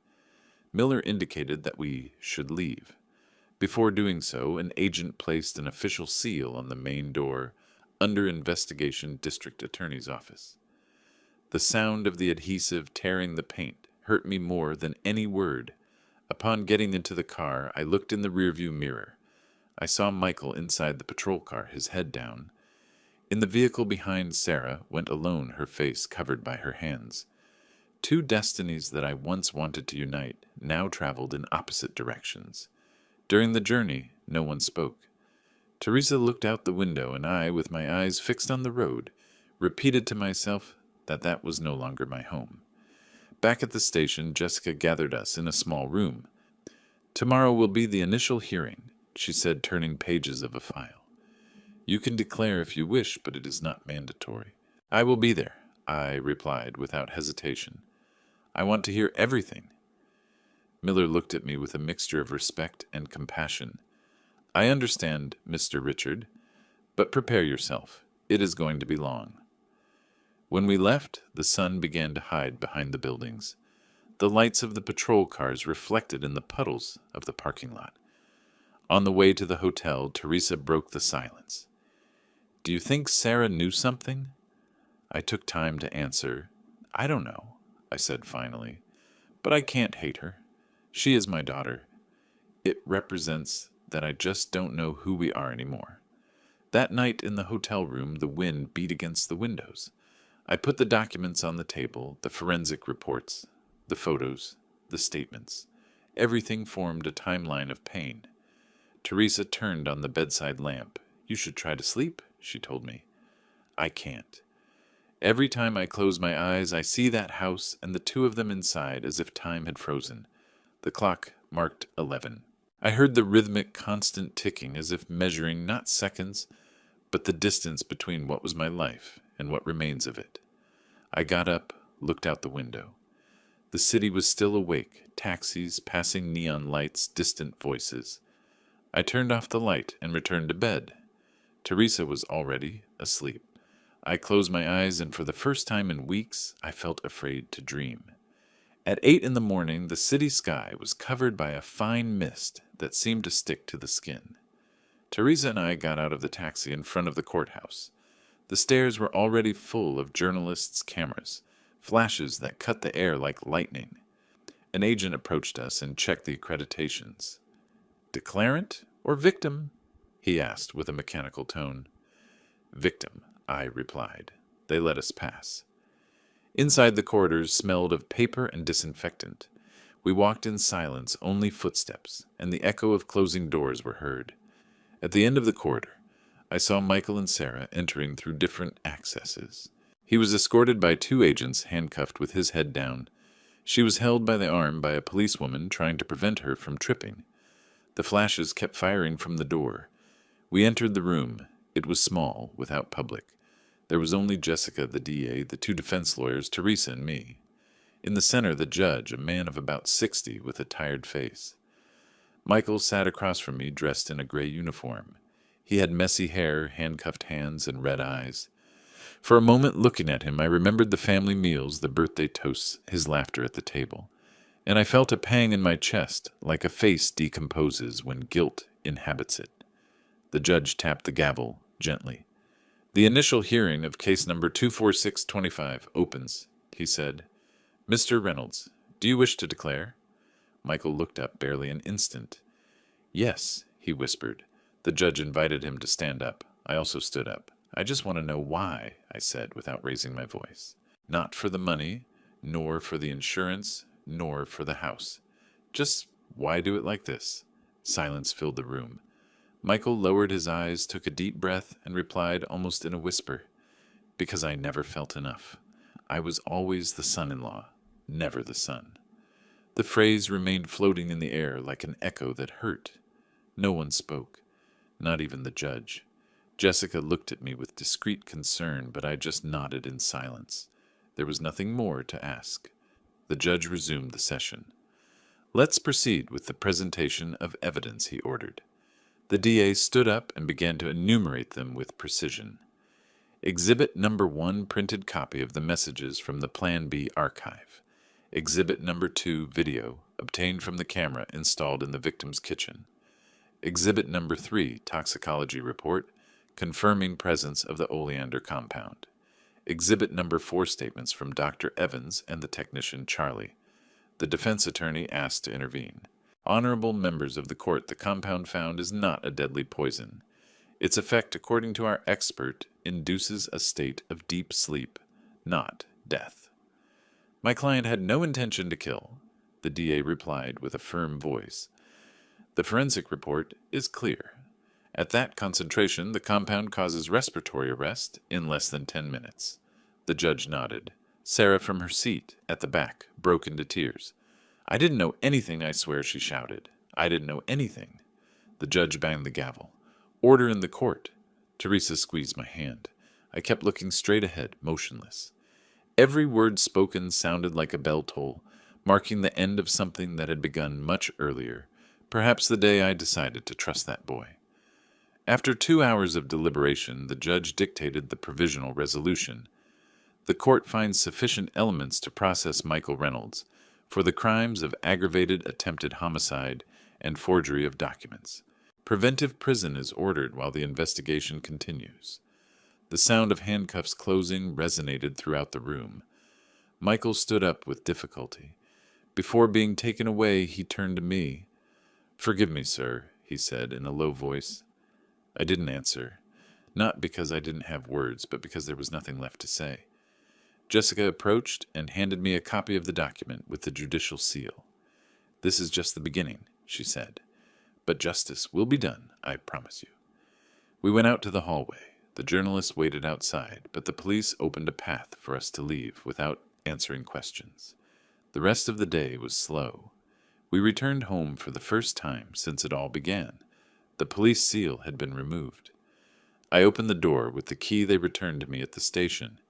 Miller indicated that we should leave. Before doing so, an agent placed an official seal on the main door, Under Investigation District Attorney's Office. The sound of the adhesive tearing the paint hurt me more than any word. Upon getting into the car, I looked in the rearview mirror. I saw Michael inside the patrol car, his head down. In the vehicle behind Sarah went alone, her face covered by her hands. 2 destinies that I once wanted to unite now traveled in opposite directions. During the journey, no one spoke. Teresa looked out the window, and I, with my eyes fixed on the road, repeated to myself that that was no longer my home. Back at the station, Jessica gathered us in a small room. "Tomorrow will be the initial hearing," she said, turning pages of a file. "You can declare if you wish, but it is not mandatory." "I will be there," I replied without hesitation. "I want to hear everything." Miller looked at me with a mixture of respect and compassion. "I understand, Mr. Richard, but prepare yourself. It is going to be long." When we left, the sun began to hide behind the buildings. The lights of the patrol cars reflected in the puddles of the parking lot. On the way to the hotel, Teresa broke the silence. "Do you think Sarah knew something?" I took time to answer. "I don't know," I said finally. "But I can't hate her. She is my daughter. It represents that I just don't know who we are anymore." That night in the hotel room, the wind beat against the windows. I put the documents on the table, the forensic reports, the photos, the statements. Everything formed a timeline of pain. Teresa turned on the bedside lamp. "You should try to sleep," she told me. "I can't. Every time I close my eyes, I see that house and the two of them inside as if time had frozen. The clock marked 11. I heard the rhythmic, constant ticking as if measuring not seconds, but the distance between what was my life and what remains of it. I got up, looked out the window. The city was still awake, taxis, passing neon lights, distant voices. I turned off the light and returned to bed. Teresa was already asleep. I closed my eyes, and for the first time in weeks, I felt afraid to dream. At 8 in the morning, the city sky was covered by a fine mist that seemed to stick to the skin. Teresa and I got out of the taxi in front of the courthouse. The stairs were already full of journalists' cameras, flashes that cut the air like lightning. An agent approached us and checked the accreditations. "Declarant or victim?" he asked with a mechanical tone. "Victim," I replied. They let us pass. Inside the corridors smelled of paper and disinfectant. We walked in silence, only footsteps, and the echo of closing doors were heard. At the end of the corridor, I saw Michael and Sarah entering through different accesses. He was escorted by 2 agents handcuffed with his head down. She was held by the arm by a policewoman trying to prevent her from tripping. The flashes kept firing from the door. We entered the room. It was small, without public. There was only Jessica, the DA, the 2 defense lawyers, Teresa, and me. In the center, the judge, a man of about 60 with a tired face. Michael sat across from me, dressed in a gray uniform. He had messy hair, handcuffed hands, and red eyes. For a moment, looking at him, I remembered the family meals, the birthday toasts, his laughter at the table. And I felt a pang in my chest, like a face decomposes when guilt inhabits it. The judge tapped the gavel gently. "The initial hearing of case number 24625 opens," he said. "Mr. Reynolds, do you wish to declare?" Michael looked up barely an instant. "Yes," he whispered. The judge invited him to stand up. I also stood up. "I just want to know why," I said without raising my voice. "Not for the money, nor for the insurance, nor for the house. Just why do it like this?" Silence filled the room. Michael lowered his eyes, took a deep breath, and replied almost in a whisper, "Because I never felt enough. I was always the son-in-law, never the son." The phrase remained floating in the air like an echo that hurt. No one spoke, not even the judge. Jessica looked at me with discreet concern, but I just nodded in silence. There was nothing more to ask. The judge resumed the session. "Let's proceed with the presentation of evidence," he ordered. The DA stood up and began to enumerate them with precision. Exhibit number 1, printed copy of the messages from the Plan B archive. Exhibit number 2, video, obtained from the camera installed in the victim's kitchen. Exhibit number 3, toxicology report, confirming presence of the oleander compound. Exhibit number 4, statements from Dr. Evans and the technician Charlie. The defense attorney asked to intervene. "Honorable members of the court, the compound found is not a deadly poison. Its effect, according to our expert, induces a state of deep sleep, not death." "My client had no intention to kill," the DA replied with a firm voice. "The forensic report is clear. At that concentration, the compound causes respiratory arrest in less than 10 minutes. The judge nodded. Sarah, from her seat at the back, broke into tears. "I didn't know anything, I swear," she shouted. "I didn't know anything." The judge banged the gavel. "Order in the court." Teresa squeezed my hand. I kept looking straight ahead, motionless. Every word spoken sounded like a bell toll, marking the end of something that had begun much earlier, perhaps the day I decided to trust that boy. After 2 hours of deliberation, the judge dictated the provisional resolution. The court finds sufficient elements to process Michael Reynolds for the crimes of aggravated attempted homicide and forgery of documents. Preventive prison is ordered while the investigation continues. The sound of handcuffs closing resonated throughout the room. Michael stood up with difficulty. Before being taken away, he turned to me. "Forgive me, sir," he said in a low voice. I didn't answer, not because I didn't have words, but because there was nothing left to say. Jessica approached and handed me a copy of the document with the judicial seal. "This is just the beginning," she said. but justice will be done, I promise you. We went out to the hallway. The journalists waited outside, but the police opened a path for us to leave without answering questions. The rest of the day was slow. We returned home for the first time since it all began. The police seal had been removed. I opened the door with the key they returned to me at the station.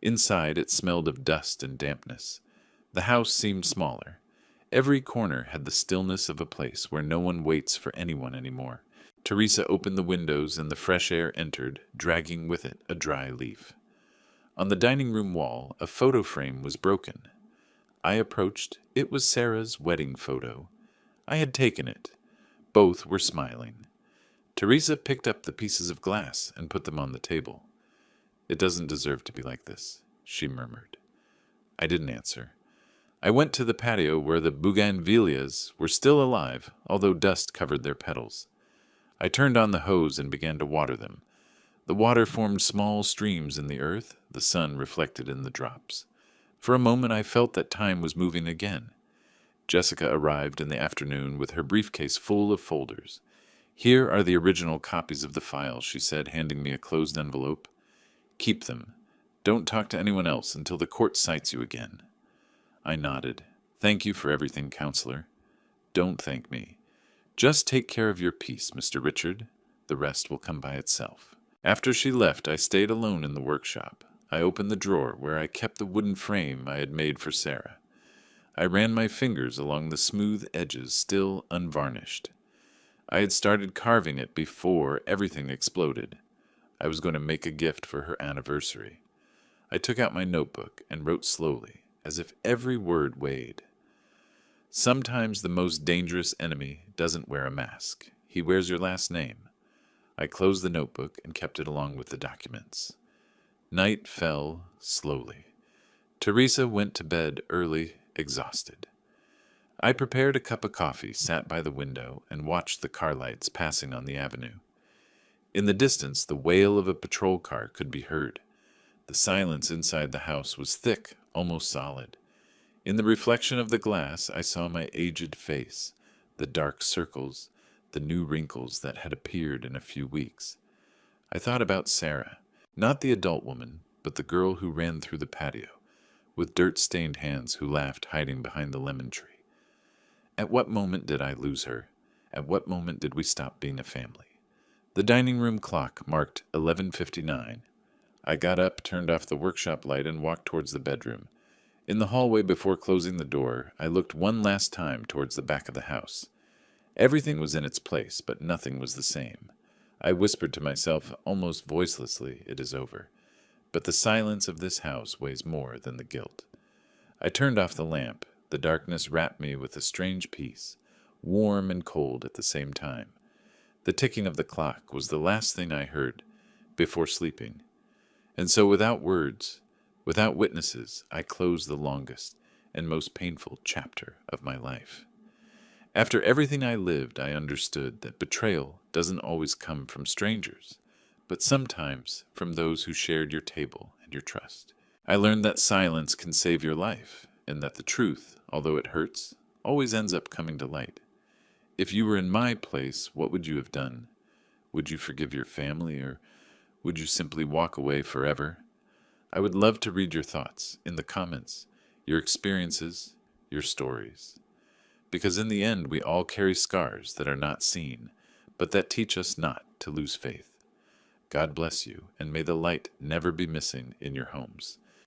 Inside, it smelled of dust and dampness. The house seemed smaller. Every corner had the stillness of a place where no one waits for anyone anymore. Teresa opened the windows and the fresh air entered, dragging with it a dry leaf. On the dining room wall, a photo frame was broken. I approached. It was Sarah's wedding photo. I had taken it. Both were smiling. Teresa picked up the pieces of glass and put them on the table. "It doesn't deserve to be like this," she murmured. I didn't answer. I went to the patio where the bougainvilleas were still alive, although dust covered their petals. I turned on the hose and began to water them. The water formed small streams in the earth, the sun reflected in the drops. For a moment I felt that time was moving again. Jessica arrived in the afternoon with her briefcase full of folders. "Here are the original copies of the files," she said, handing me a closed envelope. "Keep them. Don't talk to anyone else until the court cites you again." I nodded. "Thank you for everything, counselor." "Don't thank me. Just take care of your piece, Mr. Richard. The rest will come by itself." After she left, I stayed alone in the workshop. I opened the drawer where I kept the wooden frame I had made for Sarah. I ran my fingers along the smooth edges, still unvarnished. I had started carving it before everything exploded. I was going to make a gift for her anniversary. I took out my notebook and wrote slowly, as if every word weighed. "Sometimes the most dangerous enemy doesn't wear a mask. He wears your last name." I closed the notebook and kept it along with the documents. Night fell slowly. Teresa went to bed early, exhausted. I prepared a cup of coffee, sat by the window, and watched the car lights passing on the avenue. In the distance, the wail of a patrol car could be heard. The silence inside the house was thick, almost solid. In the reflection of the glass, I saw my aged face, the dark circles, the new wrinkles that had appeared in a few weeks. I thought about Sarah, not the adult woman, but the girl who ran through the patio, with dirt-stained hands, who laughed hiding behind the lemon tree. At what moment did I lose her? At what moment did we stop being a family? The dining room clock marked 11:59. I got up, turned off the workshop light, and walked towards the bedroom. In the hallway before closing the door, I looked one last time towards the back of the house. Everything was in its place, but nothing was the same. I whispered to myself, almost voicelessly, "It is over." But the silence of this house weighs more than the guilt. I turned off the lamp. The darkness wrapped me with a strange peace, warm and cold at the same time. The ticking of the clock was the last thing I heard before sleeping. And so without words, without witnesses, I closed the longest and most painful chapter of my life. After everything I lived, I understood that betrayal doesn't always come from strangers, but sometimes from those who shared your table and your trust. I learned that silence can save your life, and that the truth, although it hurts, always ends up coming to light. If you were in my place, what would you have done? Would you forgive your family, or would you simply walk away forever? I would love to read your thoughts in the comments, your experiences, your stories. Because in the end, we all carry scars that are not seen, but that teach us not to lose faith. God bless you, and may the light never be missing in your homes.